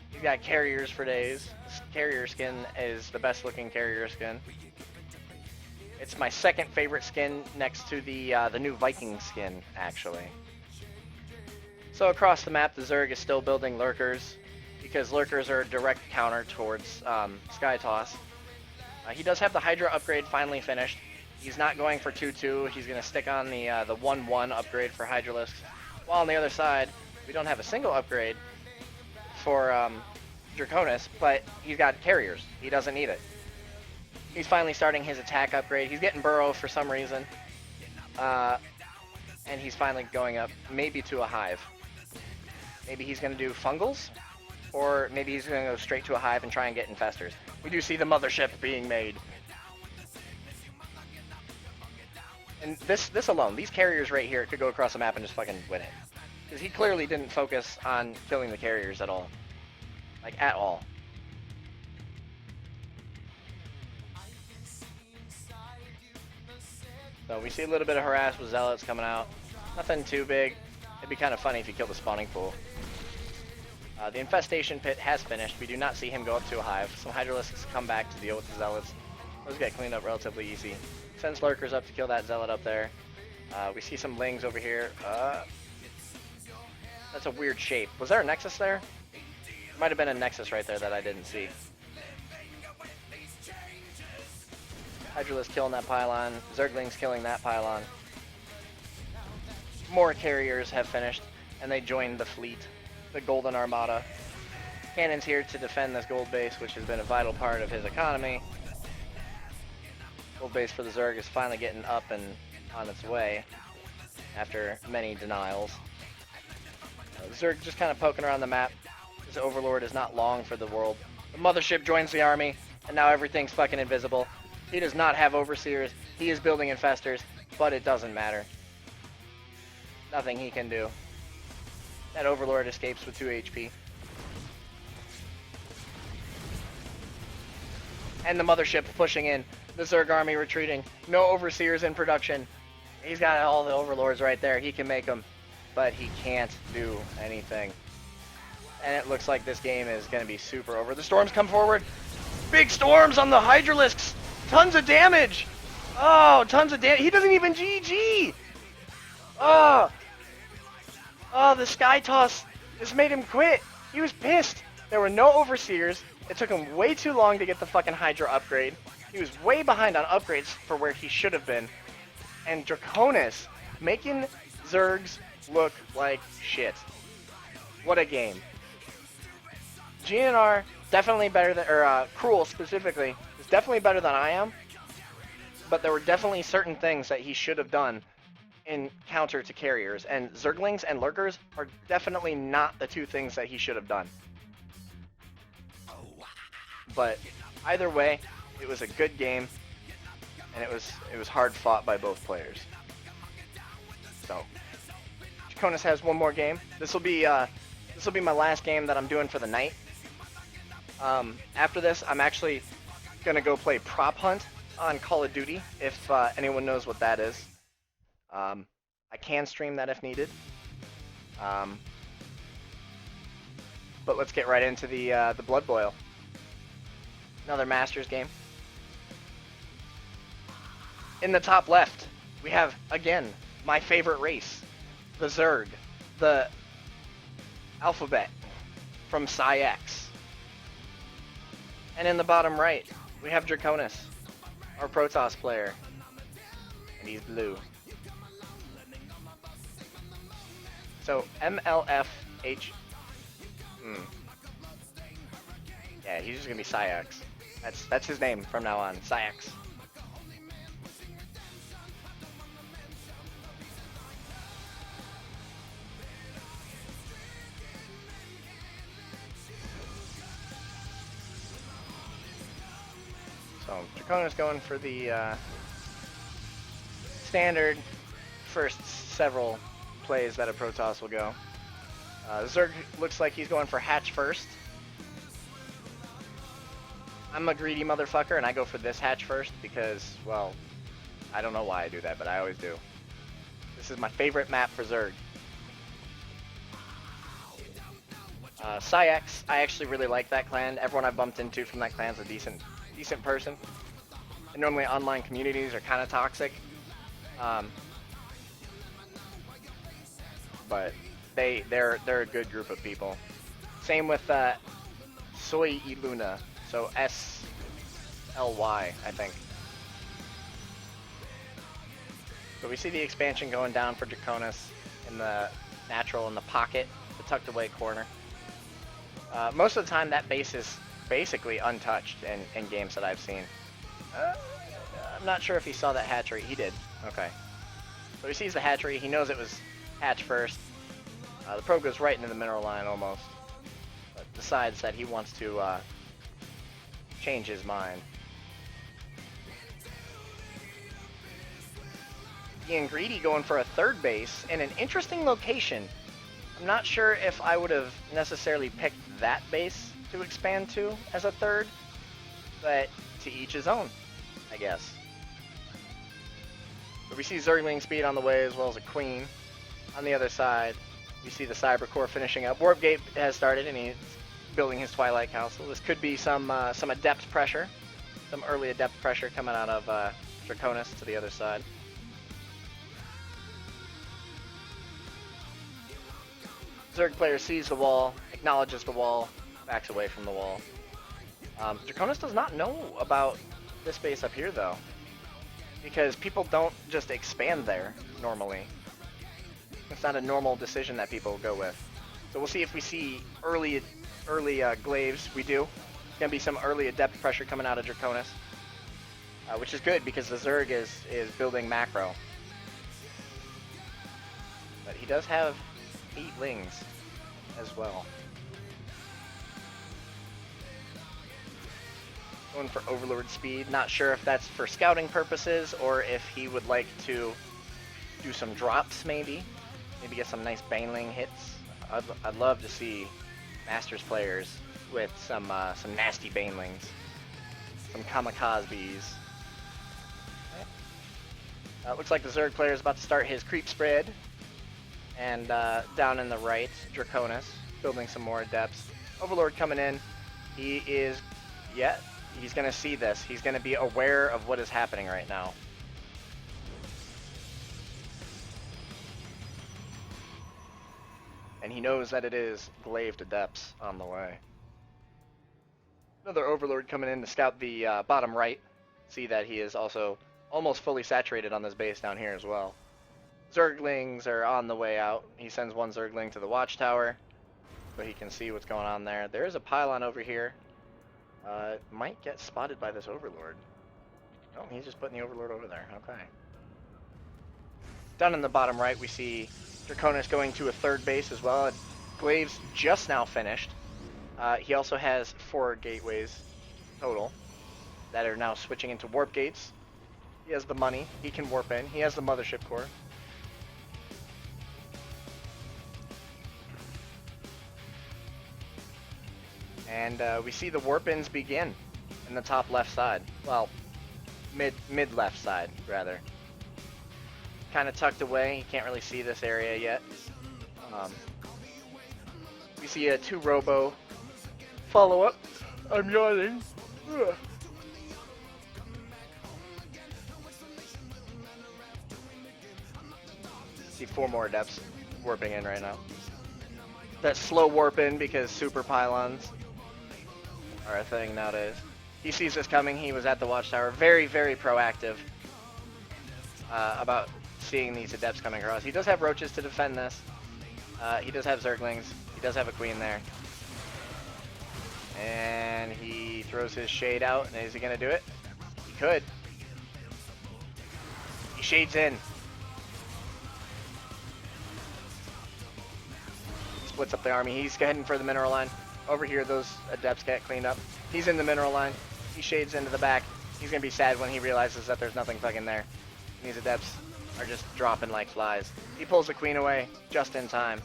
He's got carriers for days. This carrier skin is the best looking carrier skin. It's my 2nd favorite skin next to the new Viking skin, actually. So across the map, the Zerg is still building lurkers, because lurkers are a direct counter towards Sky Toss. He does have the Hydra upgrade finally finished. He's not going for 2-2, he's going to stick on the 1-1 upgrade for Hydralisks. While on the other side, we don't have a single upgrade for Draconis, but he's got carriers. He doesn't need it. He's finally starting his attack upgrade. He's getting Burrow for some reason. And he's finally going up, maybe to a Hive. Maybe he's going to do Fungals, or maybe he's going to go straight to a Hive and try and get Infestors. We do see the mothership being made. And this alone, these carriers right here could go across the map and just fucking win it. Because he clearly didn't focus on killing the carriers at all. Like, at all. So we see a little bit of harass with Zealots coming out. Nothing too big. It'd be kind of funny if he killed the spawning pool. The infestation pit has finished. We do not see him go up to a Hive. Some Hydralisks come back to deal with the Zealots. Those get cleaned up relatively easy. Sends Lurkers up to kill that Zealot up there. We see some Lings over here. That's a weird shape. Was there a Nexus there? There might have been a Nexus right there that I didn't see. Hydralisk killing that pylon. Zerglings killing that pylon. More carriers have finished, and they joined the fleet. The Golden Armada. Cannon's here to defend this gold base, which has been a vital part of his economy. Gold base for the Zerg is finally getting up and on its way after many denials. Zerg just kind of poking around the map. His Overlord is not long for the world. The Mothership joins the army, and now everything's fucking invisible. He does not have Overseers. He is building Infestors, but it doesn't matter. Nothing he can do. That Overlord escapes with 2 HP. And the Mothership pushing in. The Zerg army retreating. No Overseers in production. He's got all the Overlords right there. He can make them, but he can't do anything. And it looks like this game is going to be super over. The Storms come forward. Big Storms on the Hydralisks. Tons of damage. Oh, tons of damage. He doesn't even GG. Oh, the Sky Toss just made him quit. He was pissed. There were no Overseers. It took him way too long to get the fucking Hydra upgrade. He was way behind on upgrades for where he should have been. And Draconis making Zergs look like shit. What a game. GNR definitely better than, or Cruel specifically, is definitely better than I am. But there were definitely certain things that he should have done in counter to carriers. And Zerglings and Lurkers are definitely not the two things that he should have done. But either way, it was a good game, and it was hard fought by both players. So Draconis has one more game. This will be my last game that I'm doing for the night. After this, I'm actually gonna go play Prop Hunt on Call of Duty. If anyone knows what that is, I can stream that if needed. But let's get right into the Blood Boil. Another Masters game. In the top left, we have, again, my favorite race, the Zerg, the Alphabet from Psyx. And in the bottom right, we have Draconis, our Protoss player, and he's blue. So, MLfH... Yeah, he's just gonna be Psyx. That's his name from now on, Psyx. So, Draconis going for the standard first several plays that a Protoss will go. Zerg looks like he's going for hatch first. I'm a greedy motherfucker, and I go for this hatch first because, well, I don't know why I do that, but I always do. This is my favorite map for Zerg. Psyx, I actually really like that clan. Everyone I've bumped into from that clan is a decent person. And normally online communities are kind of toxic. But they're a good group of people. Same with Soy y Luna. So SLY, I think. So we see the expansion going down for Draconis in the natural in the pocket, the tucked away corner. Most of the time that base is basically untouched in games that I've seen. I'm not sure if he saw that hatchery. He did. Okay. So he sees the hatchery. He knows it was hatch first. The probe goes right into the mineral line almost. But decides that he wants to change his mind. Being greedy, going for a third base in an interesting location. I'm not sure if I would have necessarily picked that base to expand to as a third, but to each his own, I guess. But we see Zergling speed on the way as well as a Queen. On the other side, we see the Cyber Core finishing up. Warp Gate has started and he's building his Twilight Council. This could be some adept pressure, some early adept pressure coming out of Draconis to the other side. Zerg player sees the wall, acknowledges the wall, backs away from the wall. Draconis does not know about this base up here though, because people don't just expand there normally. It's not a normal decision that people go with. So we'll see if we see early glaives. We do. It's gonna be some early adept pressure coming out of Draconis, which is good because the Zerg is building macro. But he does have 8 lings. as well. Going for Overlord speed. Not sure if that's for scouting purposes or if he would like to do some drops maybe. Maybe get some nice Baneling hits. I'd love to see Masters players with some nasty Banelings. Some Kamikazes. Looks like the Zerg player is about to start his creep spread. And down in the right, Draconis building some more adepts. Overlord coming in. He is, he's going to see this. He's going to be aware of what is happening right now. And he knows that it is glaive adepts on the way. Another Overlord coming in to scout the bottom right. See that he is also almost fully saturated on this base down here as well. Zerglings are on the way out. He sends one Zergling to the watchtower so he can see what's going on there. There is a pylon over here. It might get spotted by this Overlord. Oh, he's just putting the Overlord over there. Okay. Down in the bottom right, we see Draconis going to a third base as well. Glaive's just now finished. He also has 4 gateways total that are now switching into warp gates. He has the money. He can warp in. He has the mothership core. And we see the warp-ins begin in the top left side. Well, mid left side, rather. Kind of tucked away. You can't really see this area yet. We see a 2 robo follow-up. I'm yawning. Ugh. See 4 more adepts warping in right now. That slow warp in because super pylons are a thing nowadays. He sees this coming. He was at the watchtower. Very, very proactive about seeing these adepts coming across. He does have roaches to defend this. He does have Zerglings. He does have a queen there. And he throws his shade out. And is he going to do it? He could. He shades in. Splits up the army. He's heading for the mineral line. Over here, those adepts get cleaned up. He's in the mineral line. He shades into the back. He's going to be sad when he realizes that there's nothing fucking there. And these adepts are just dropping like flies. He pulls the queen away just in time.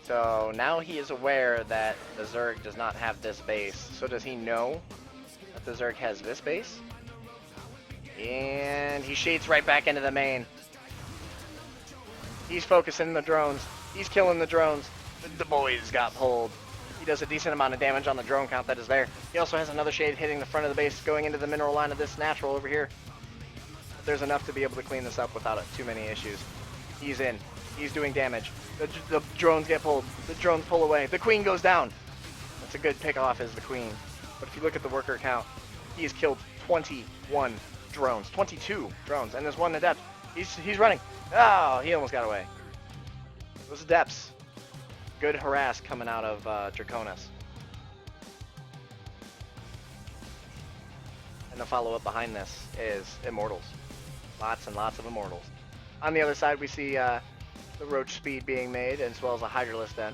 So now he is aware that the Zerg does not have this base. So does he know that the Zerg has this base? And he shades right back into the main. He's focusing the drones. He's killing the drones. The boys got pulled. He does a decent amount of damage on the drone count that is there. He also has another shade hitting the front of the base, going into the mineral line of this natural over here. But there's enough to be able to clean this up without too many issues. He's in. He's doing damage. The drones get pulled. The drones pull away. The queen goes down. That's a good pick off as the queen. But if you look at the worker count, he has killed 21 drones. 22 drones. And there's one adept. He's running. Oh, he almost got away. Those adepts. Good harass coming out of Draconis. And the follow-up behind this is Immortals. Lots and lots of Immortals. On the other side, we see the Roach speed being made, as well as a Hydralisk den.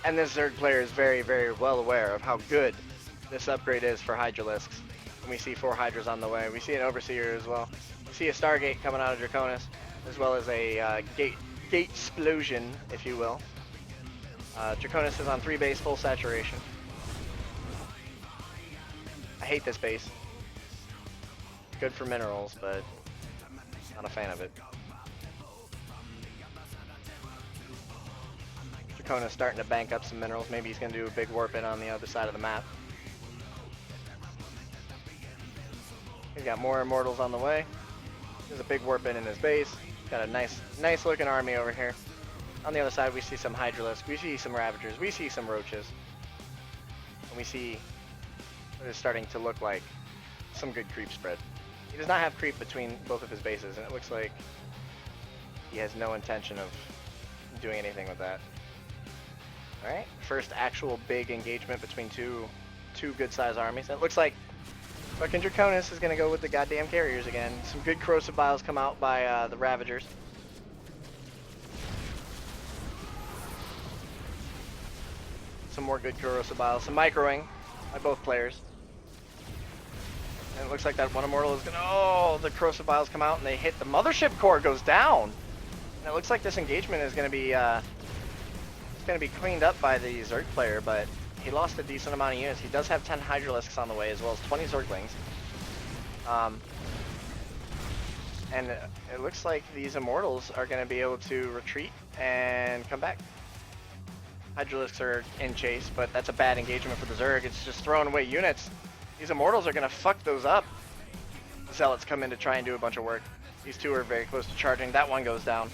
And this Zerg player is very, very well aware of how good this upgrade is for Hydralisks. And we see 4 Hydras on the way. We see an Overseer as well. We see a Stargate coming out of Draconis, as well as a gate explosion, if you will. Draconis is on 3 base, full saturation. I hate this base. Good for minerals, but not a fan of it. Draconis starting to bank up some minerals. Maybe he's going to do a big warp in on the other side of the map. He's got more Immortals on the way. There's a big warp in his base. Got a nice looking army over here. On the other side, we see some Hydralisks. We see some Ravagers. We see some Roaches. And we see what is starting to look like some good creep spread. He does not have creep between both of his bases, and it looks like he has no intention of doing anything with that. Alright, first actual big engagement between two good-sized armies. It looks like fucking Draconis is gonna go with the goddamn carriers again. Some good corrosive biles come out by the Ravagers. Some more good corrosive biles. Some microing by both players. And it looks like that one immortal is gonna. Oh, the corrosive biles come out and they hit the mothership core, goes down. And it looks like this engagement is gonna be cleaned up by the Zerg player, but he lost a decent amount of units. He does have 10 Hydralisks on the way, as well as 20 Zerglings. And it looks like these immortals are gonna be able to retreat and come back. Hydralisks are in chase, but that's a bad engagement for the Zerg. It's just throwing away units. These immortals are gonna fuck those up. The Zealots come in to try and do a bunch of work. These two are very close to charging. That one goes down.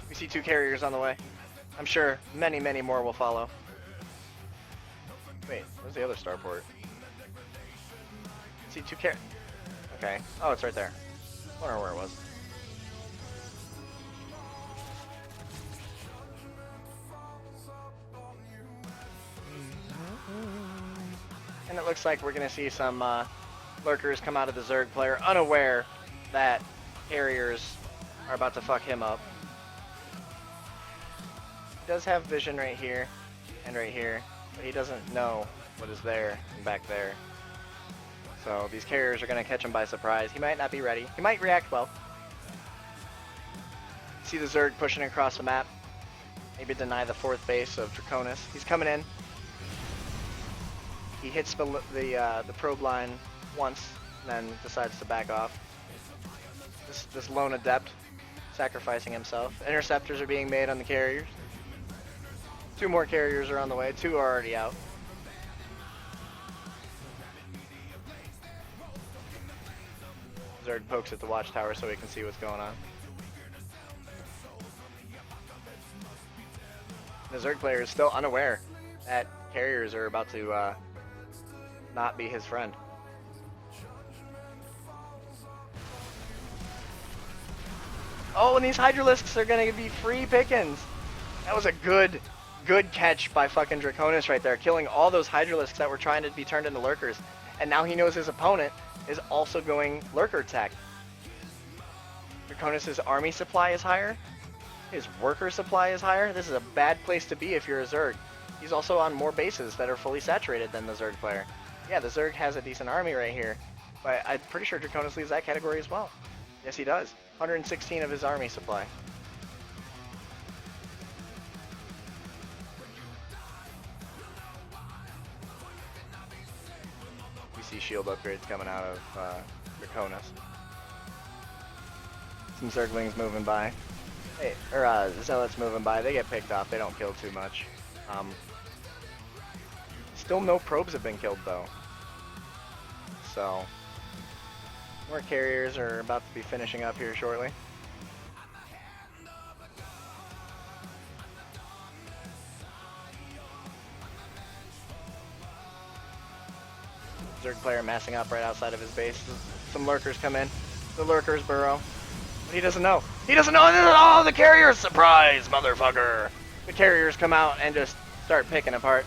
We see 2 carriers on the way. I'm sure many, many more will follow. Wait, where's the other starport? See 2 Okay. Oh, it's right there. I wonder where it was. And it looks like we're going to see some lurkers come out of the Zerg player, unaware that carriers are about to fuck him up. He does have vision right here and right here, but he doesn't know what is there and back there. So these carriers are going to catch him by surprise. He might not be ready. He might react well. See the Zerg pushing across the map. Maybe deny the 4th base of Draconis. He's coming in. He hits the probe line once, and then decides to back off. This lone adept sacrificing himself. Interceptors are being made on the carriers. 2 more carriers are on the way. 2 are already out. Zerg pokes at the watchtower so he can see what's going on. The Zerg player is still unaware that carriers are about to not be his friend. Oh, and these Hydralisks are gonna be free pickings. That was a good catch by fucking Draconis right there, killing all those Hydralisks that were trying to be turned into lurkers. And now he knows his opponent is also going lurker tech. Draconis' army supply is higher. His worker supply is higher. This is a bad place to be if you're a Zerg. He's also on more bases that are fully saturated than the Zerg player. Yeah, the Zerg has a decent army right here, but I'm pretty sure Draconis leaves that category as well. Yes, he does. 116 of his army supply. We see shield upgrades coming out of Draconis. Some Zerglings moving by. Hey, or Zealots moving by. They get picked off. They don't kill too much. Still no probes have been killed though. So, more carriers are about to be finishing up here shortly. Zerg player massing up right outside of his base. Some lurkers come in. The lurkers burrow. But he doesn't know. He doesn't know. Oh, the carriers! Surprise, motherfucker! The carriers come out and just start picking apart.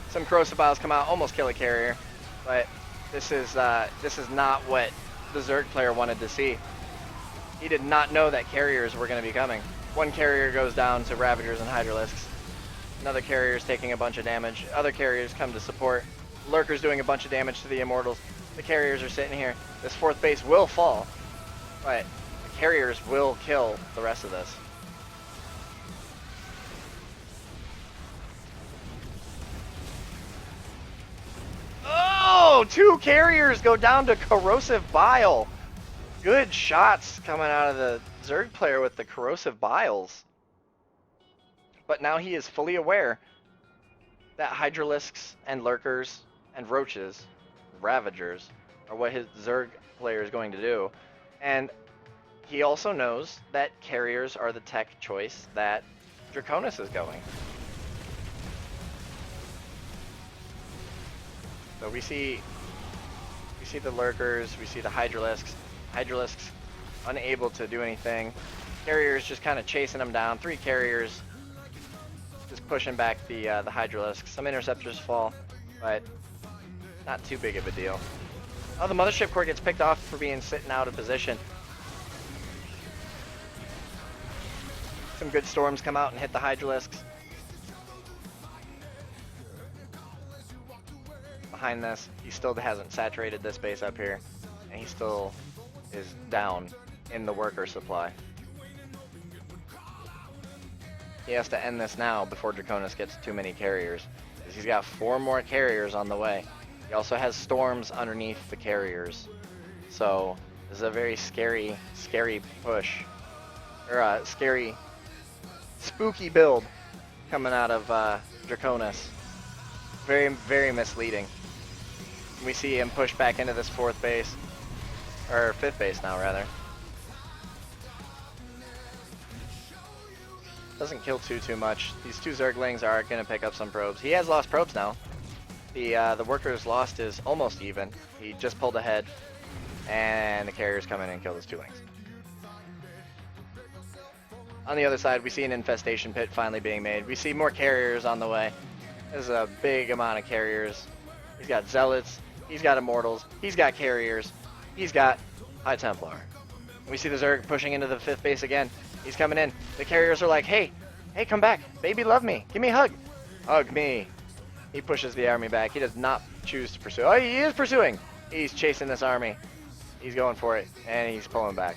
Some corrosive biles come out, almost kill a carrier, but this is not what the Zerg player wanted to see. He did not know that carriers were going to be coming. One carrier goes down to Ravagers and Hydralisks. Another carrier is taking a bunch of damage. Other carriers come to support. Lurkers doing a bunch of damage to the Immortals. The carriers are sitting here. This 4th base will fall, but the carriers will kill the rest of this. Oh, 2 carriers go down to corrosive bile. Good shots coming out of the Zerg player with the corrosive biles. But now he is fully aware that Hydralisks and lurkers and roaches, Ravagers, are what his Zerg player is going to do. And he also knows that carriers are the tech choice that Draconis is going. So we see the lurkers, we see the hydralisks. Hydralisks unable to do anything. Carriers just kind of chasing them down. 3 carriers just pushing back the hydralisks. Some interceptors fall, but not too big of a deal. Oh, the mothership core gets picked off for being sitting out of position. Some good storms come out and hit the hydralisks. Behind this, he still hasn't saturated this base up here, and he still is down in the worker supply. He has to end this now before Draconis gets too many carriers, because he's got 4 more carriers on the way. He also has storms underneath the carriers, so this is a very scary push, or a scary, spooky build coming out of Draconis. Very misleading. We see him push back into this 4th base, or 5th base now rather. Doesn't kill too much. These 2 Zerglings are going to pick up some probes. He has lost probes now. The worker's lost is almost even. He just pulled ahead, and the carriers come in and kill those 2 lings. On the other side, we see an infestation pit finally being made. We see more carriers on the way. There's a big amount of carriers. He's got zealots. He's got immortals. He's got carriers. He's got High Templar. We see the Zerg pushing into the 5th base again. He's coming in. The carriers are like, hey, come back. Baby, love me. Give me a hug. Hug me. He pushes the army back. He does not choose to pursue. Oh, he is pursuing. He's chasing this army. He's going for it, and he's pulling back.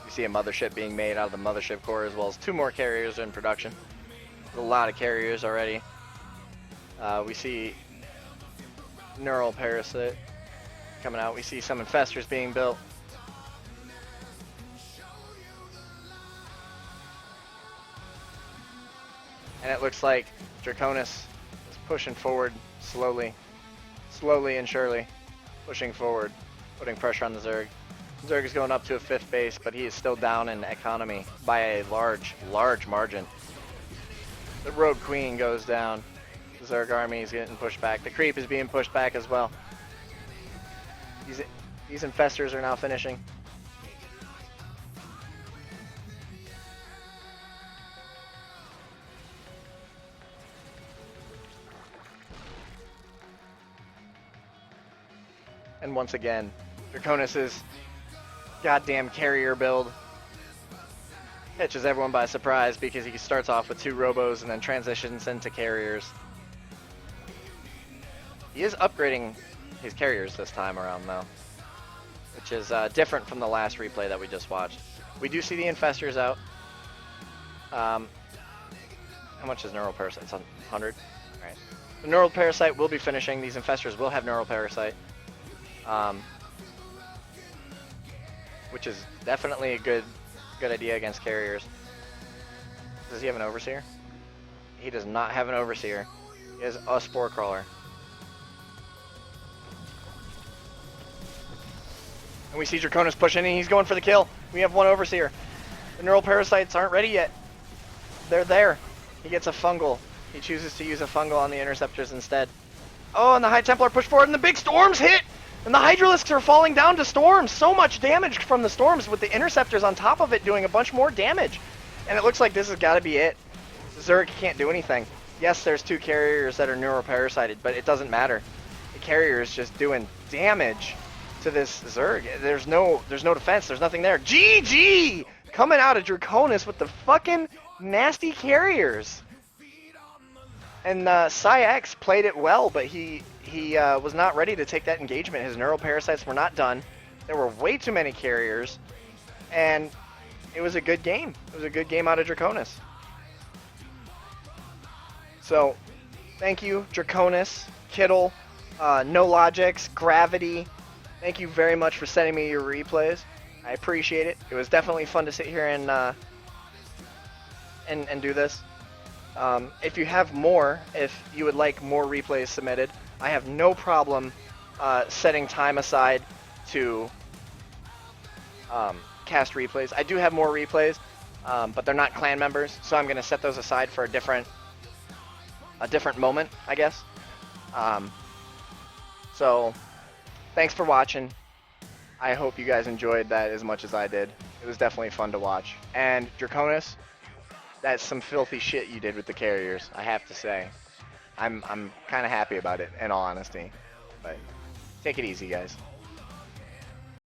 You see a mothership being made out of the mothership core, as well as 2 more carriers in production. A lot of carriers already. We see neural parasite coming out. We see some infestors being built. And it looks like Draconis is pushing forward slowly and surely, pushing forward, putting pressure on the Zerg. Zerg is going up to a 5th base, but he is still down in economy by a large margin. The Rogue Queen goes down. The Zerg army is getting pushed back. The creep is being pushed back as well. These infestors are now finishing. And once again, Draconis' goddamn carrier build catches everyone by surprise because he starts off with 2 robos and then transitions into carriers. He is upgrading his carriers this time around though, which is different from the last replay that we just watched. We do see the infestors out. How much is neural parasite? It's on 100. All right. The neural parasite will be finishing. These infestors will have neural parasite. Which is definitely a good idea against carriers. Does he have an overseer? He does not have an overseer. He has a spore crawler. And we see Draconis pushing and he's going for the kill. We have 1 overseer. The neural parasites aren't ready yet. They're there. He gets a fungal. He chooses to use a fungal on the interceptors instead. Oh, and the High Templar push forward and the big storms hit! And the Hydralisks are falling down to storms. So much damage from the storms with the interceptors on top of it doing a bunch more damage. And it looks like this has got to be it. Zerg can't do anything. Yes, there's 2 carriers that are neuroparasited, but it doesn't matter. The carrier is just doing damage to this Zerg. There's no defense. There's nothing there. GG! Coming out of Draconis with the fucking nasty carriers. And Psyx played it well, but he was not ready to take that engagement. His neural parasites were not done. There were way too many carriers, and it was a good game. It was a good game out of Draconis. So, thank you, Draconis, Kittle, No Logics, Gravity. Thank you very much for sending me your replays. I appreciate it. It was definitely fun to sit here and do this. If you have more, if you would like more replays submitted, I have no problem setting time aside to cast replays. I do have more replays, but they're not clan members, so I'm going to set those aside for a different moment, I guess. So thanks for watching. I hope you guys enjoyed that as much as I did. It was definitely fun to watch. And Draconis, that's some filthy shit you did with the carriers, I have to say. I'm kind of happy about it, in all honesty. But take it easy, guys.